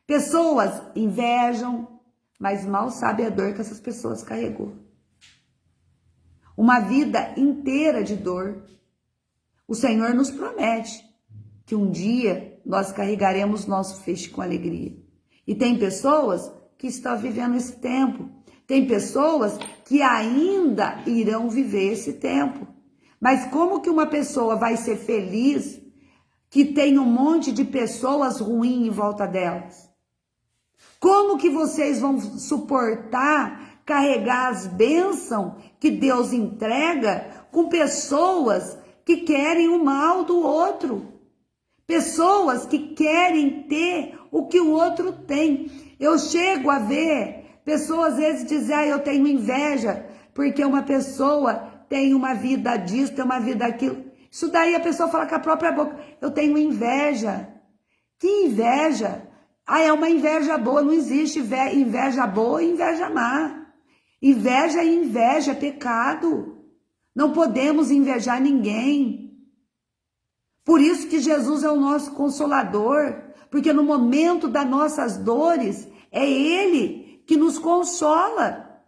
pessoas invejam, mas mal sabe a dor que essas pessoas carregou. Uma vida inteira de dor. O Senhor nos promete que um dia nós carregaremos nosso feixe com alegria. E tem pessoas que estão vivendo esse tempo. Tem pessoas que ainda irão viver esse tempo. Mas como que uma pessoa vai ser feliz que tem um monte de pessoas ruins em volta delas? Como que vocês vão suportar carregar as bênçãos que Deus entrega com pessoas que querem o mal do outro? Pessoas que querem ter o que o outro tem. Eu chego a ver pessoas às vezes dizer, eu tenho inveja, porque uma pessoa tem uma vida disso, tem uma vida daquilo. Isso daí a pessoa fala com a própria boca, eu tenho inveja. Que inveja? É uma inveja boa, não existe inveja boa e inveja má. Inveja é inveja, é pecado. Não podemos invejar ninguém. Por isso que Jesus é o nosso consolador, porque no momento das nossas dores, é Ele que nos consola.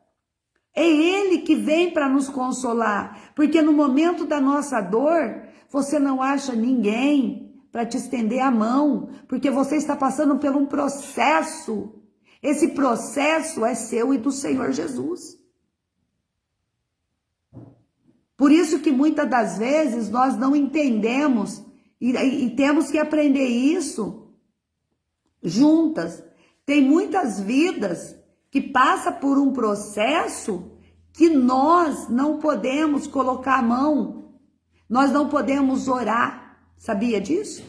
É Ele que vem para nos consolar, porque no momento da nossa dor, você não acha ninguém para te estender a mão, porque você está passando por um processo. Esse processo é seu e do Senhor Jesus. Por isso que muitas das vezes nós não entendemos e temos que aprender isso juntas. Tem muitas vidas que passam por um processo que nós não podemos colocar a mão, nós não podemos orar. Sabia disso?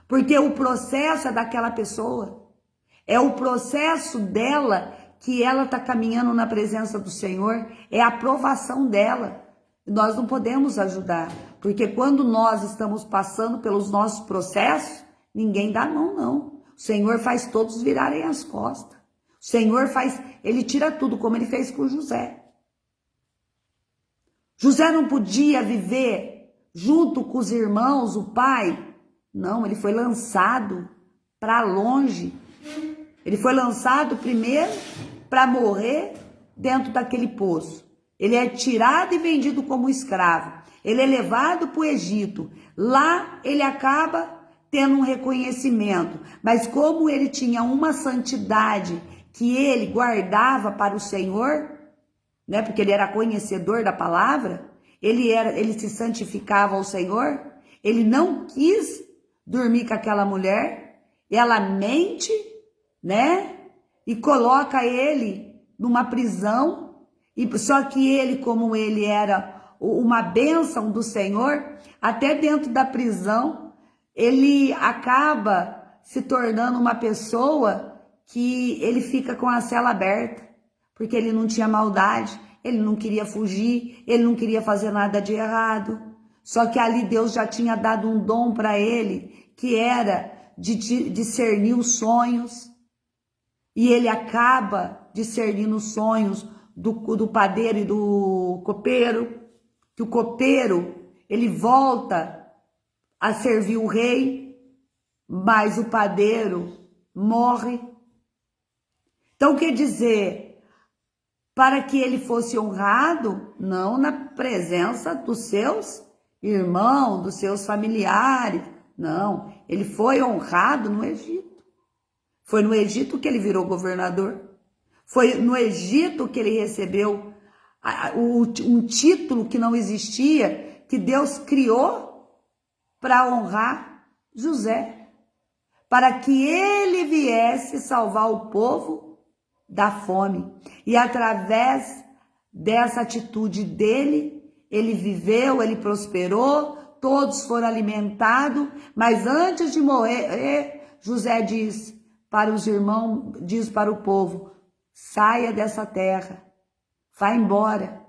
Porque o processo é daquela pessoa. É o processo dela que ela está caminhando na presença do Senhor. É a aprovação dela. Nós não podemos ajudar. Porque quando nós estamos passando pelos nossos processos, ninguém dá mão, não. O Senhor faz todos virarem as costas. O Senhor faz, Ele tira tudo, como Ele fez com José. José não podia viver junto com os irmãos, o pai. Não, ele foi lançado para longe. Ele foi lançado primeiro para morrer dentro daquele poço. Ele é tirado e vendido como escravo. Ele é levado para o Egito. Lá ele acaba tendo um reconhecimento. Mas como ele tinha uma santidade que ele guardava para o Senhor, né? Porque ele era conhecedor da palavra, ele se santificava ao Senhor. Ele não quis dormir com aquela mulher. Ela mente, né? E coloca ele numa prisão. E só que ele, como ele era uma bênção do Senhor, até dentro da prisão, ele acaba se tornando uma pessoa que ele fica com a cela aberta, porque ele não tinha maldade, ele não queria fugir, ele não queria fazer nada de errado. Só que ali Deus já tinha dado um dom para ele, que era de discernir os sonhos. E ele acaba discernindo os sonhos do padeiro e do copeiro, que o copeiro, ele volta a servir o rei, mas o padeiro morre. Então quer dizer, para que ele fosse honrado, não na presença dos seus irmãos, dos seus familiares, não, ele foi honrado no Egito. Foi no Egito que ele virou governador. Foi no Egito que ele recebeu um título que não existia, que Deus criou para honrar José, para que ele viesse salvar o povo da fome. E através dessa atitude dele, ele viveu, ele prosperou, todos foram alimentados, mas antes de morrer, José diz para os irmãos, diz para o povo: saia dessa terra, vá embora,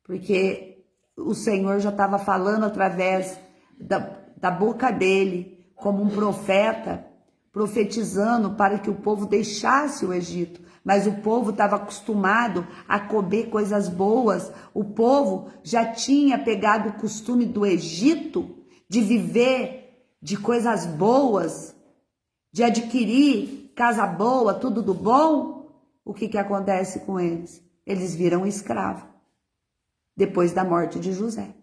porque o Senhor já estava falando através da boca dele, como um profeta, profetizando para que o povo deixasse o Egito. Mas o povo estava acostumado a comer coisas boas, o povo já tinha pegado o costume do Egito de viver de coisas boas, de adquirir casa boa, tudo do bom. O que acontece com eles? Eles viram escravo, depois da morte de José,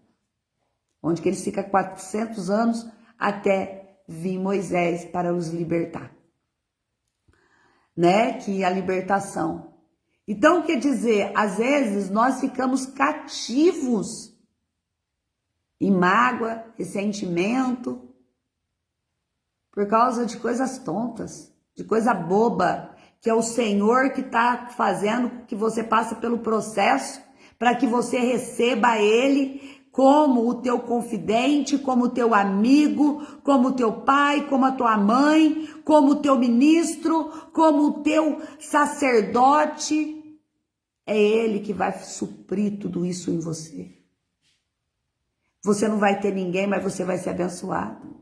onde que eles ficam 400 anos até vir Moisés para os libertar, né? Que é a libertação. Então, quer dizer, às vezes nós ficamos cativos em mágoa, ressentimento, por causa de coisas tontas, de coisa boba, que é o Senhor que está fazendo que você passe pelo processo para que você receba Ele como o teu confidente, como o teu amigo, como o teu pai, como a tua mãe, como o teu ministro, como o teu sacerdote. É Ele que vai suprir tudo isso em você. Você não vai ter ninguém, mas você vai ser abençoado.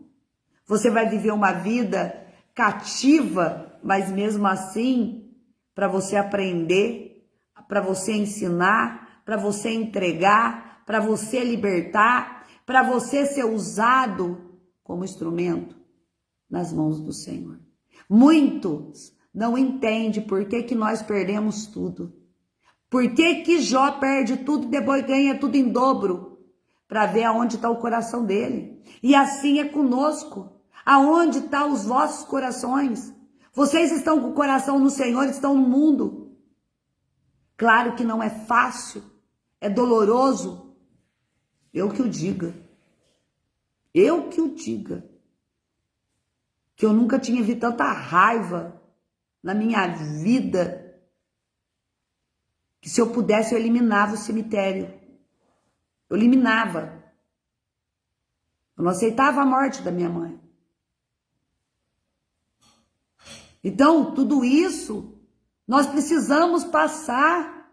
Você vai viver uma vida cativa, mas mesmo assim, para você aprender, para você ensinar, para você entregar, para você libertar, para você ser usado como instrumento nas mãos do Senhor. Muitos não entendem por que nós perdemos tudo. Por que Jó perde tudo e depois ganha tudo em dobro? Para ver aonde está o coração dele. E assim é conosco. Aonde estão os vossos corações? Vocês estão com o coração no Senhor, estão no mundo. Claro que não é fácil, é doloroso. Eu que o diga. Eu que o diga. Que eu nunca tinha visto tanta raiva na minha vida, que se eu pudesse eu eliminava o cemitério. Eu eliminava. Eu não aceitava a morte da minha mãe. Então, tudo isso nós precisamos passar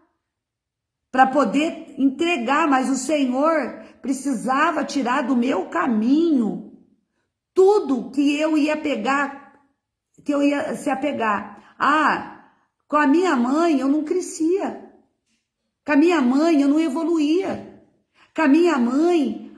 para poder entregar, mas o Senhor precisava tirar do meu caminho tudo que eu ia pegar, que eu ia se apegar. Com a minha mãe eu não crescia. Com a minha mãe eu não evoluía. Com a minha mãe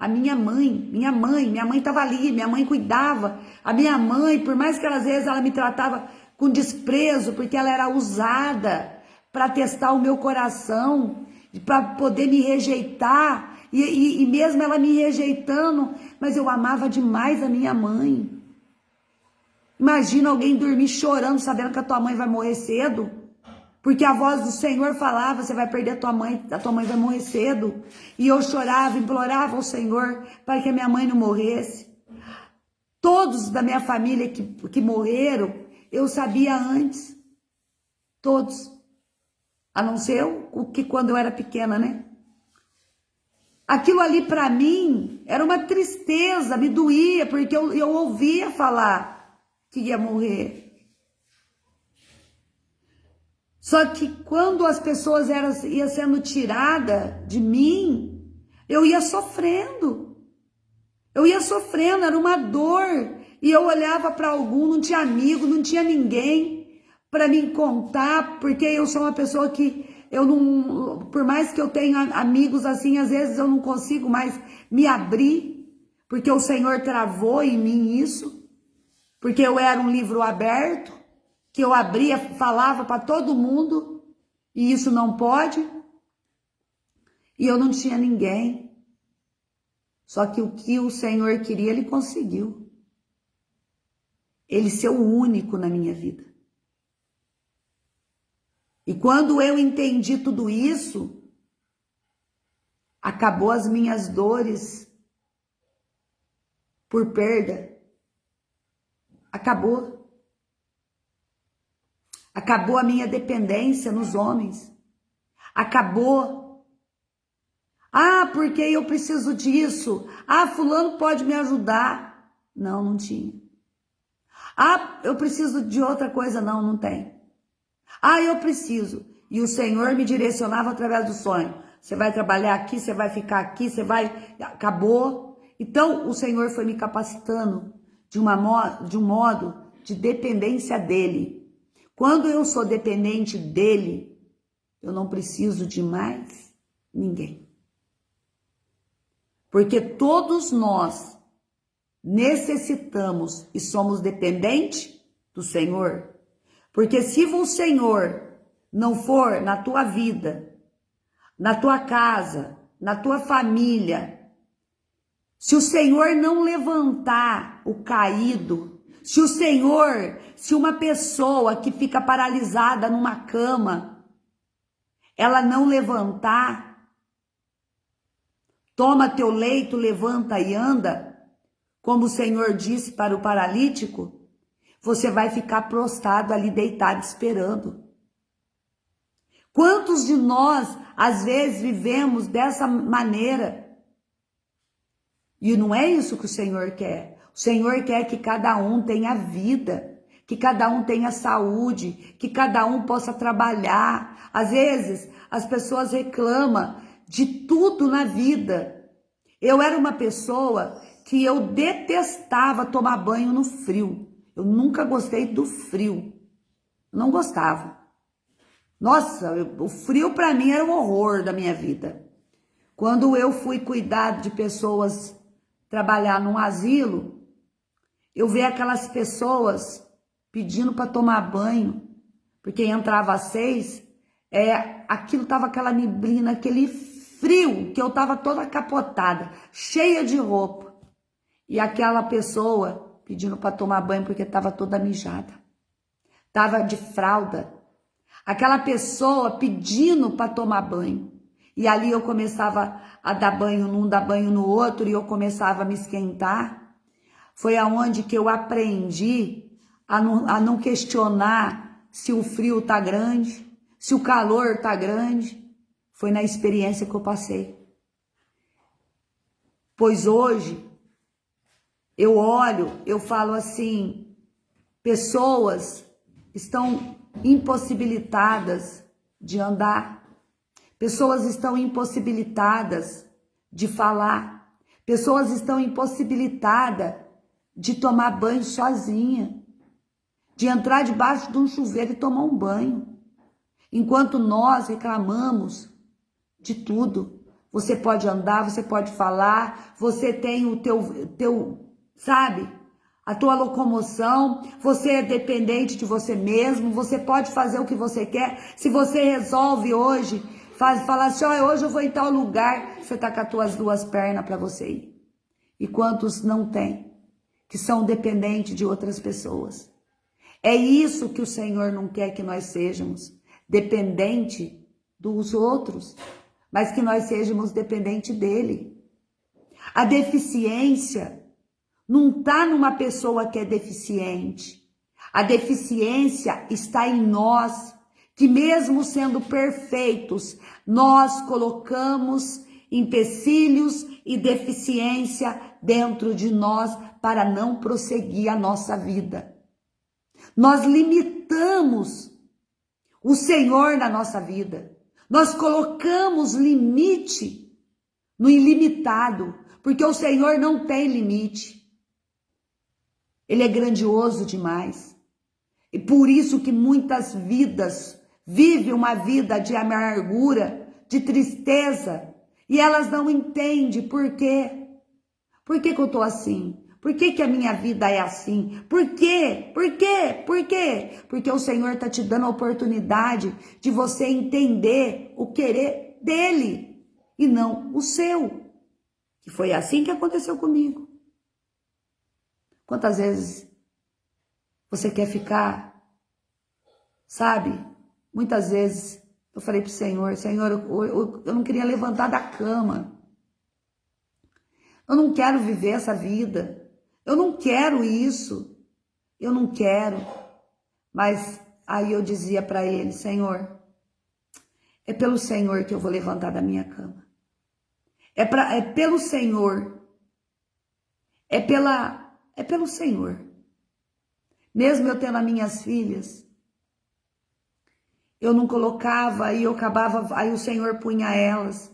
estava ali, minha mãe cuidava. A minha mãe, por mais que às vezes ela me tratava com desprezo, porque ela era usada para testar o meu coração, para poder me rejeitar, e mesmo ela me rejeitando, mas eu amava demais a minha mãe. Imagina alguém dormir chorando, sabendo que a tua mãe vai morrer cedo, porque a voz do Senhor falava: você vai perder a tua mãe vai morrer cedo. E eu chorava, implorava ao Senhor para que a minha mãe não morresse. Todos da minha família que morreram, eu sabia antes. Todos. A não ser o que quando eu era pequena, né? Aquilo ali para mim era uma tristeza, me doía, porque eu ouvia falar que ia morrer. Só que quando as pessoas iam sendo tiradas de mim, eu ia sofrendo. Eu ia sofrendo, era uma dor. E eu olhava para algum, não tinha amigo, não tinha ninguém para me contar, porque eu sou uma pessoa que eu não, por mais que eu tenha amigos assim, às vezes eu não consigo mais me abrir, porque o Senhor travou em mim isso, porque eu era um livro aberto, que eu abria, falava para todo mundo, e isso não pode, e eu não tinha ninguém. Só que o que o Senhor queria, Ele conseguiu. Ele ser o único na minha vida. E quando eu entendi tudo isso, acabou as minhas dores por perda. Acabou. Acabou a minha dependência nos homens. Acabou. Ah, porque eu preciso disso. Ah, fulano pode me ajudar. Não, não tinha. Ah, eu preciso de outra coisa. Não, não tem. Ah, eu preciso. E o Senhor me direcionava através do sonho. Você vai trabalhar aqui, você vai ficar aqui, você vai... Acabou. Então, o Senhor foi me capacitando de um modo de dependência dEle. Quando eu sou dependente dEle, eu não preciso de mais ninguém. Porque todos nós necessitamos e somos dependentes do Senhor. Porque se o Senhor não for na tua vida, na tua casa, na tua família, se o Senhor não levantar o caído, se uma pessoa que fica paralisada numa cama, ela não levantar, toma teu leito, levanta e anda, como o Senhor disse para o paralítico, você vai ficar prostrado ali, deitado, esperando. Quantos de nós, às vezes, vivemos dessa maneira? E não é isso que o Senhor quer. O Senhor quer que cada um tenha vida, que cada um tenha saúde, que cada um possa trabalhar. Às vezes, as pessoas reclamam de tudo na vida. Eu era uma pessoa que eu detestava tomar banho no frio. Eu nunca gostei do frio. Não gostava. Nossa, o frio para mim era um horror da minha vida. Quando eu fui cuidar de pessoas, trabalhar num asilo, eu vi aquelas pessoas pedindo para tomar banho, porque entrava às 6, aquilo tava aquela neblina, aquele frio, que eu tava toda capotada, cheia de roupa. E aquela pessoa pedindo para tomar banho porque estava toda mijada. Estava de fralda. Aquela pessoa pedindo para tomar banho. E ali eu começava a dar banho num, dar banho no outro, e eu começava a me esquentar. Foi aonde que eu aprendi a não questionar se o frio tá grande, se o calor tá grande. Foi na experiência que eu passei. Pois hoje, eu olho, eu falo assim, pessoas estão impossibilitadas de andar, pessoas estão impossibilitadas de falar, pessoas estão impossibilitadas de tomar banho sozinha, de entrar debaixo de um chuveiro e tomar um banho, enquanto nós reclamamos de tudo. Você pode andar, você pode falar, você tem o teu sabe, a tua locomoção, você é dependente de você mesmo, você pode fazer o que você quer. Se você resolve hoje, falar assim, hoje eu vou em tal lugar, você tá com as tuas duas pernas para você ir. E quantos não tem, que são dependentes de outras pessoas? É isso que o Senhor não quer que nós sejamos, dependente dos outros, mas que nós sejamos dependentes dele. A deficiência não está numa pessoa que é deficiente. A deficiência está em nós, que mesmo sendo perfeitos, nós colocamos empecilhos e deficiência dentro de nós para não prosseguir a nossa vida. Nós limitamos o Senhor na nossa vida. Nós colocamos limite no ilimitado, porque o Senhor não tem limite. Ele é grandioso demais. E por isso que muitas vidas vivem uma vida de amargura, de tristeza, e elas não entendem por quê. Por que eu tô assim? Por que a minha vida é assim? Por quê? Por quê? Por quê? Porque o Senhor está te dando a oportunidade de você entender o querer dele e não o seu. E foi assim que aconteceu comigo. Quantas vezes você quer ficar, sabe? Muitas vezes eu falei para o Senhor, Senhor, eu não queria levantar da cama. Eu não quero viver essa vida. Eu não quero isso. Eu não quero. Mas aí eu dizia para ele, Senhor, é pelo Senhor que eu vou levantar da minha cama. É pelo Senhor. É pelo Senhor. Mesmo eu tendo as minhas filhas, eu não colocava, aí eu acabava, aí o Senhor punha elas.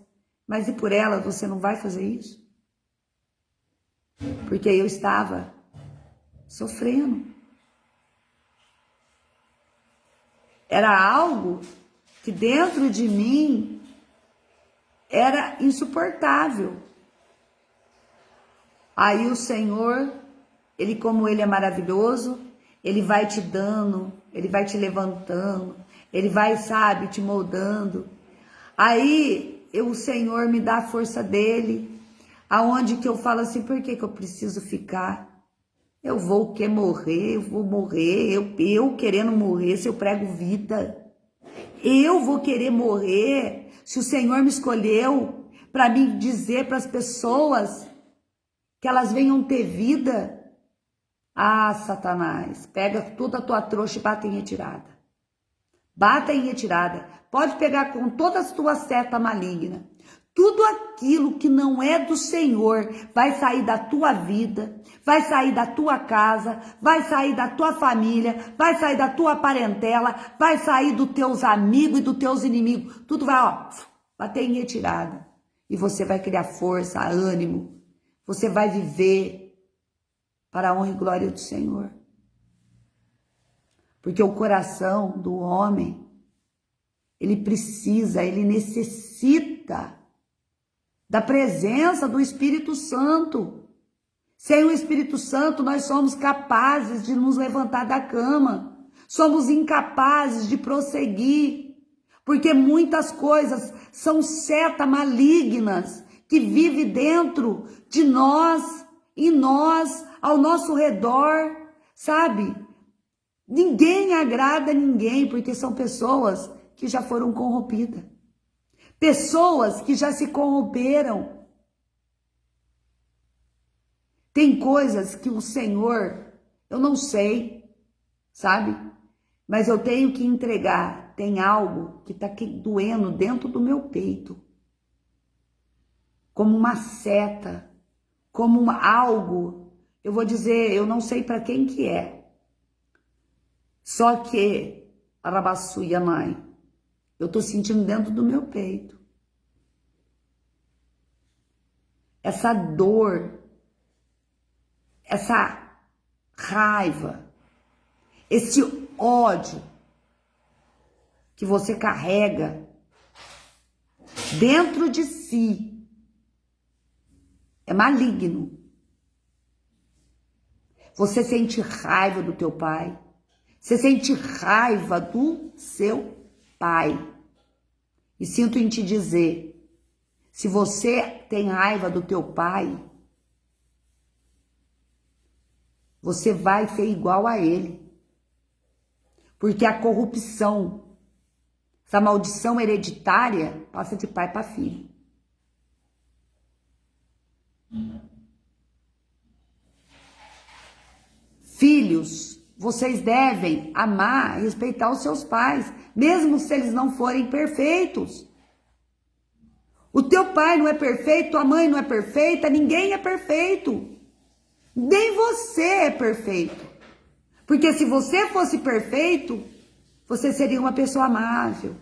Mas e por elas você não vai fazer isso? Porque eu estava sofrendo. Era algo que dentro de mim era insuportável. Aí o Senhor, Ele como Ele é maravilhoso, Ele vai te dando, Ele vai te levantando, Ele vai, sabe, te moldando. Aí o Senhor me dá a força dEle, aonde que eu falo assim, por que eu preciso ficar? Eu vou morrer, eu vou morrer, eu querendo morrer, se eu prego vida. Eu vou querer morrer, se o Senhor me escolheu para me dizer para as pessoas que elas venham ter vida. Ah, Satanás, pega toda a tua trouxa e bata em retirada. Bata em retirada. Pode pegar com todas as tuas setas malignas. Tudo aquilo que não é do Senhor vai sair da tua vida, vai sair da tua casa, vai sair da tua família, vai sair da tua parentela, vai sair dos teus amigos e dos teus inimigos. Tudo vai, ó, bater em retirada. E você vai criar força, ânimo. Você vai viver para a honra e glória do Senhor. Porque o coração do homem, ele precisa, ele necessita da presença do Espírito Santo. Sem o Espírito Santo, nós somos capazes de nos levantar da cama. Somos incapazes de prosseguir. Porque muitas coisas são setas malignas que vivem dentro de nós, em nós, ao nosso redor, sabe? Ninguém agrada a ninguém, porque são pessoas que já foram corrompidas. Pessoas que já se corromperam. Tem coisas que o Senhor, eu não sei, sabe? Mas eu tenho que entregar. Tem algo que está doendo dentro do meu peito. Como uma seta, como algo, eu vou dizer, eu não sei para quem que é. Só que, Arabaçuia mãe, eu estou sentindo dentro do meu peito. Essa dor, essa raiva, esse ódio que você carrega dentro de si é maligno. Você sente raiva do teu pai, você sente raiva do seu pai. E sinto em te dizer, se você tem raiva do teu pai, você vai ser igual a ele. Porque a corrupção, essa maldição hereditária, passa de pai para filho. Filhos, vocês devem amar e respeitar os seus pais, mesmo se eles não forem perfeitos. O teu pai não é perfeito, tua mãe não é perfeita, ninguém é perfeito. Nem você é perfeito. Porque se você fosse perfeito, Você seria uma pessoa amável.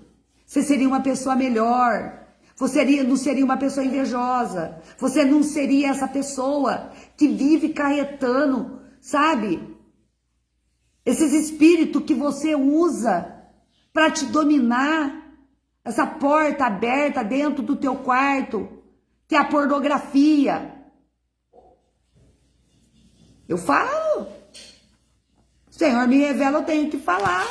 Você seria uma pessoa melhor. Você não seria uma pessoa invejosa. Você não seria essa pessoa que vive carretando, sabe? Esses espíritos que você usa para te dominar. Essa porta aberta dentro do teu quarto, que é a pornografia. Eu falo. O Senhor me revela, eu tenho que falar.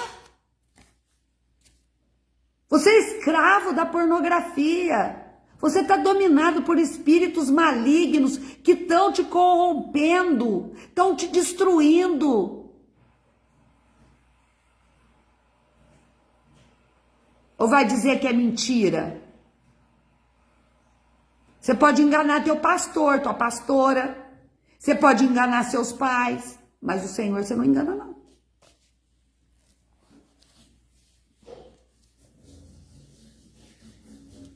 Você é escravo da pornografia. Você está dominado por espíritos malignos que estão te corrompendo, estão te destruindo. Ou vai dizer que é mentira? Você pode enganar teu pastor, tua pastora. Você pode enganar seus pais. Mas o Senhor você não engana, não.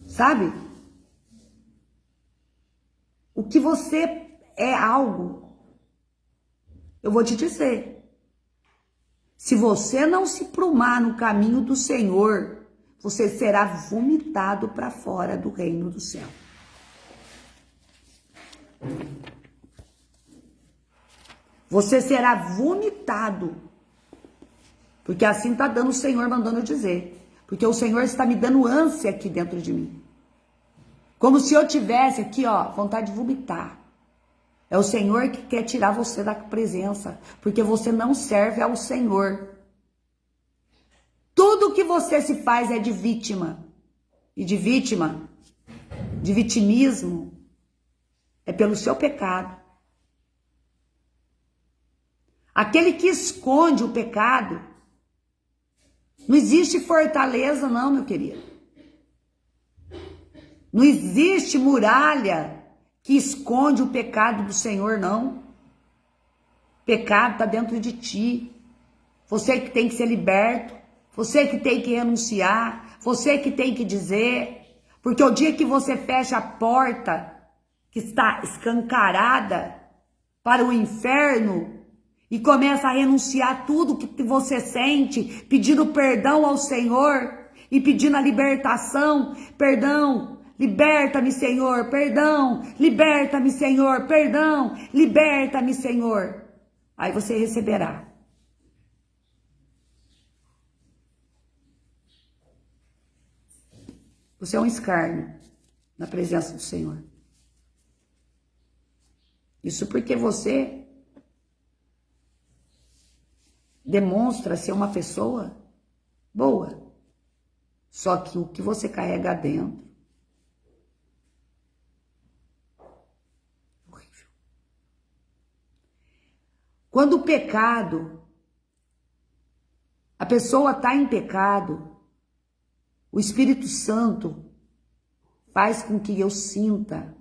Sabe? O que você é algo, eu vou te dizer. Se você não se prumar no caminho do Senhor, você será vomitado para fora do reino do céu. Você será vomitado. Porque assim está dando o Senhor, mandando eu dizer. Porque o Senhor está me dando ânsia aqui dentro de mim. Como se eu tivesse aqui, ó, vontade de vomitar. É o Senhor que quer tirar você da presença. Porque você não serve ao Senhor. Tudo que você se faz é de vítima. E de vítima, de vitimismo, é pelo seu pecado. Aquele que esconde o pecado, não existe fortaleza não, meu querido. Não existe muralha que esconde o pecado do Senhor, não. O pecado está dentro de ti. Você que tem que ser liberto. Você que tem que renunciar. Você que tem que dizer. Porque o dia que você fecha a porta, que está escancarada para o inferno, e começa a renunciar tudo que você sente, pedindo perdão ao Senhor e pedindo a libertação. Perdão, liberta-me, Senhor, perdão, liberta-me, Senhor, perdão, liberta-me, Senhor. Aí você receberá. Você é um escárnio na presença do Senhor. Isso porque você demonstra ser uma pessoa boa. Só que o que você carrega dentro é horrível. Quando o pecado, a pessoa está em pecado, o Espírito Santo faz com que eu sinta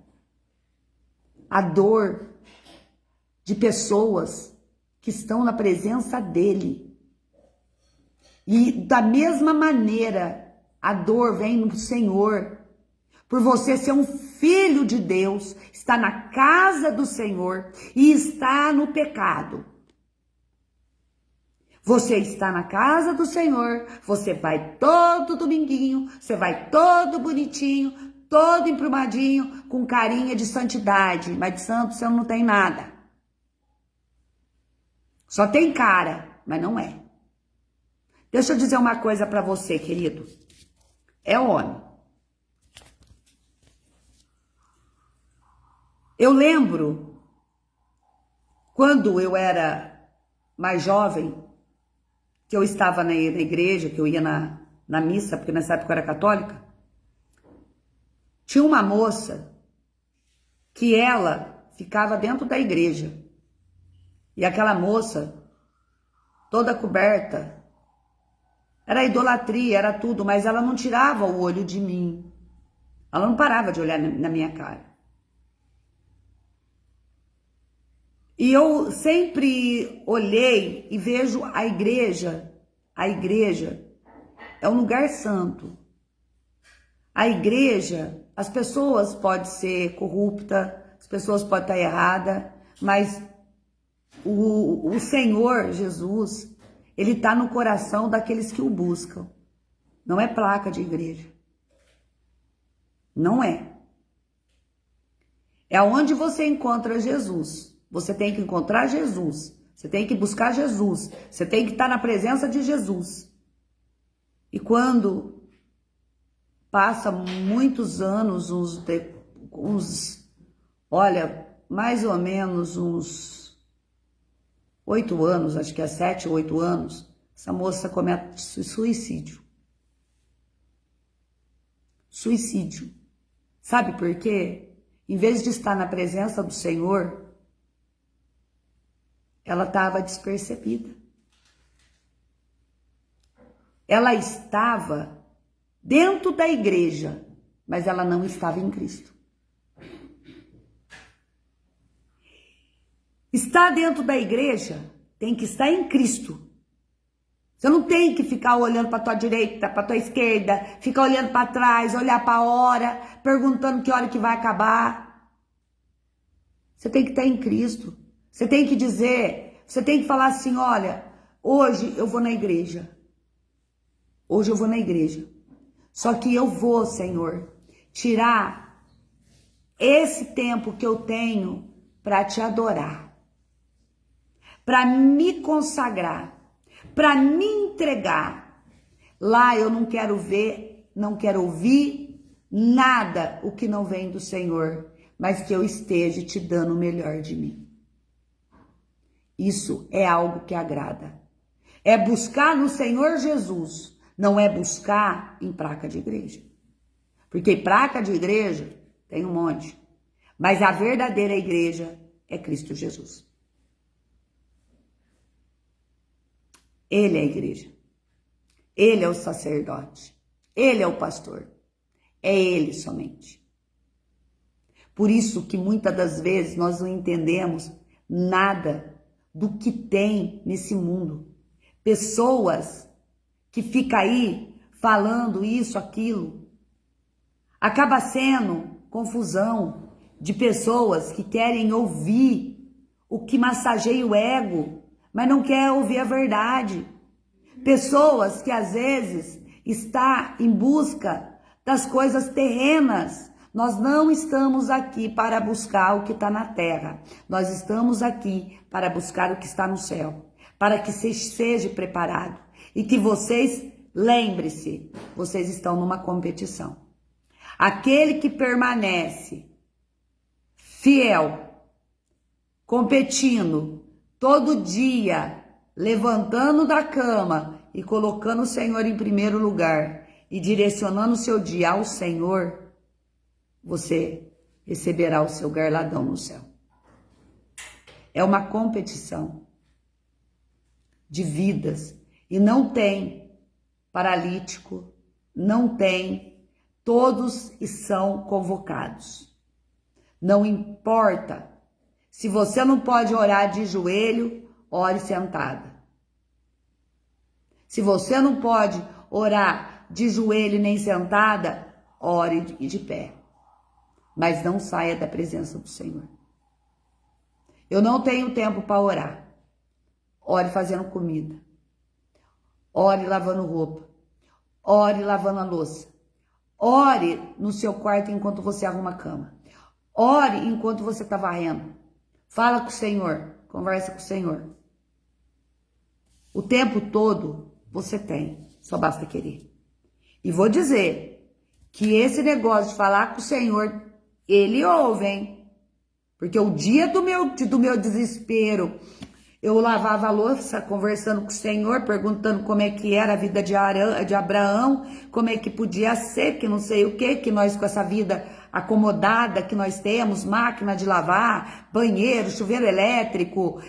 a dor de pessoas que estão na presença dele. E da mesma maneira, a dor vem do Senhor. Por você ser um filho de Deus, está na casa do Senhor e está no pecado. Você está na casa do Senhor, você vai todo dominguinho, você vai todo bonitinho, todo emprumadinho, com carinha de santidade, mas de santo você não tem nada. Só tem cara, mas não é. Deixa eu dizer uma coisa para você, querido. É homem. Eu lembro, quando eu era mais jovem, que eu estava na igreja, que eu ia na missa, porque nessa época eu era católica, tinha uma moça que ela ficava dentro da igreja. E aquela moça, toda coberta, era idolatria, era tudo, mas ela não tirava o olho de mim. Ela não parava de olhar na minha cara. E eu sempre olhei e vejo a igreja é um lugar santo. A igreja, as pessoas podem ser corruptas, as pessoas podem estar erradas, mas o Senhor Jesus, ele está no coração daqueles que o buscam. Não é placa de igreja. Não é. É onde você encontra Jesus. Você tem que encontrar Jesus. Você tem que buscar Jesus. Você tem que estar na presença de Jesus. E quando passa muitos anos, olha, mais ou menos uns 8 anos, acho que é 7 ou 8 anos, essa moça comete suicídio. Suicídio. Sabe por quê? Em vez de estar na presença do Senhor, ela estava despercebida. Ela estava dentro da igreja, mas ela não estava em Cristo. Estar dentro da igreja tem que estar em Cristo. Você não tem que ficar olhando para tua direita, para tua esquerda, ficar olhando para trás, olhar para a hora, perguntando que hora que vai acabar. Você tem que estar em Cristo. Você tem que dizer, você tem que falar assim, olha, hoje eu vou na igreja. Hoje eu vou na igreja. Só que eu vou, Senhor, tirar esse tempo que eu tenho para te adorar, para me consagrar, para me entregar. Lá eu não quero ver, não quero ouvir nada o que não vem do Senhor, mas que eu esteja te dando o melhor de mim. Isso é algo que agrada. É buscar no Senhor Jesus, não é buscar em placa de igreja. Porque placa de igreja tem um monte, mas a verdadeira igreja é Cristo Jesus. Ele é a igreja. Ele é o sacerdote. Ele é o pastor. É ele somente. Por isso que muitas das vezes nós não entendemos nada do que tem nesse mundo. Pessoas que ficam aí falando isso, aquilo. Acaba sendo confusão de pessoas que querem ouvir o que massageia o ego, mas não quer ouvir a verdade. Pessoas que às vezes está em busca das coisas terrenas. Nós não estamos aqui para buscar o que está na terra. Nós estamos aqui para buscar o que está no céu. Para que seja preparado. E que vocês, lembre-se, vocês estão numa competição. Aquele que permanece fiel, competindo, todo dia, levantando da cama e colocando o Senhor em primeiro lugar e direcionando o seu dia ao Senhor, você receberá o seu galardão no céu. É uma competição de vidas e não tem paralítico, não tem, todos são convocados. Não importa. Se você não pode orar de joelho, ore sentada. Se você não pode orar de joelho nem sentada, ore de pé. Mas não saia da presença do Senhor. Eu não tenho tempo para orar. Ore fazendo comida. Ore lavando roupa. Ore lavando a louça. Ore no seu quarto enquanto você arruma a cama. Ore enquanto você está varrendo. Fala com o Senhor. Conversa com o Senhor. O tempo todo você tem. Só basta querer. E vou dizer que esse negócio de falar com o Senhor, Ele ouve, hein? Porque o dia do meu desespero, eu lavava a louça, conversando com o Senhor, perguntando como é que era a vida de Abraão, como é que podia ser, que não sei o que nós com essa vida acomodada que nós temos, máquina de lavar, banheiro, chuveiro elétrico,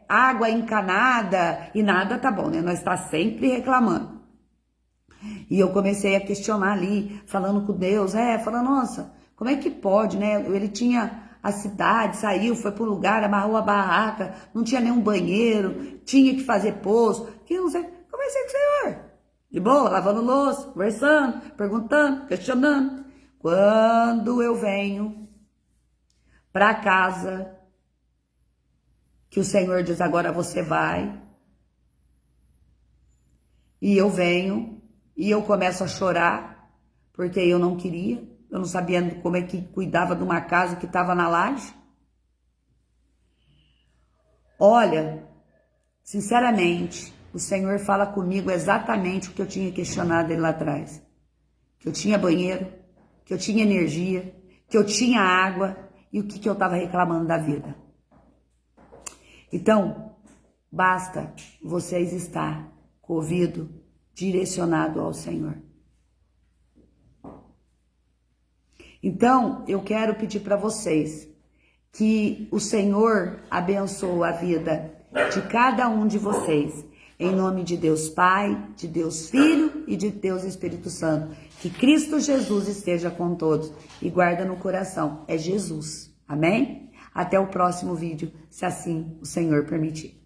água encanada, e nada tá bom, né? Nós tá sempre reclamando. E eu comecei a questionar ali, falando com Deus, falando, nossa, como é que pode, né? Ele tinha a cidade, saiu, foi para um lugar, amarrou a barraca, não tinha nenhum banheiro, tinha que fazer poço, que não sei. Comecei com o Senhor, de boa, lavando louça, conversando, perguntando, questionando. Quando eu venho para casa, que o Senhor diz, agora você vai, E eu venho e eu começo a chorar, porque eu não queria, eu não sabia como é que cuidava de uma casa que estava na laje. Olha, sinceramente, o Senhor fala comigo exatamente o que eu tinha questionado ele lá atrás. Que eu tinha banheiro, que eu tinha energia, que eu tinha água e o que eu estava reclamando da vida. Então, basta vocês estar com o ouvido direcionado ao Senhor. Então, eu quero pedir para vocês que o Senhor abençoe a vida de cada um de vocês. Em nome de Deus Pai, de Deus Filho e de Deus Espírito Santo. Que Cristo Jesus esteja com todos e guarda no coração. É Jesus. Amém? Até o próximo vídeo, se assim o Senhor permitir.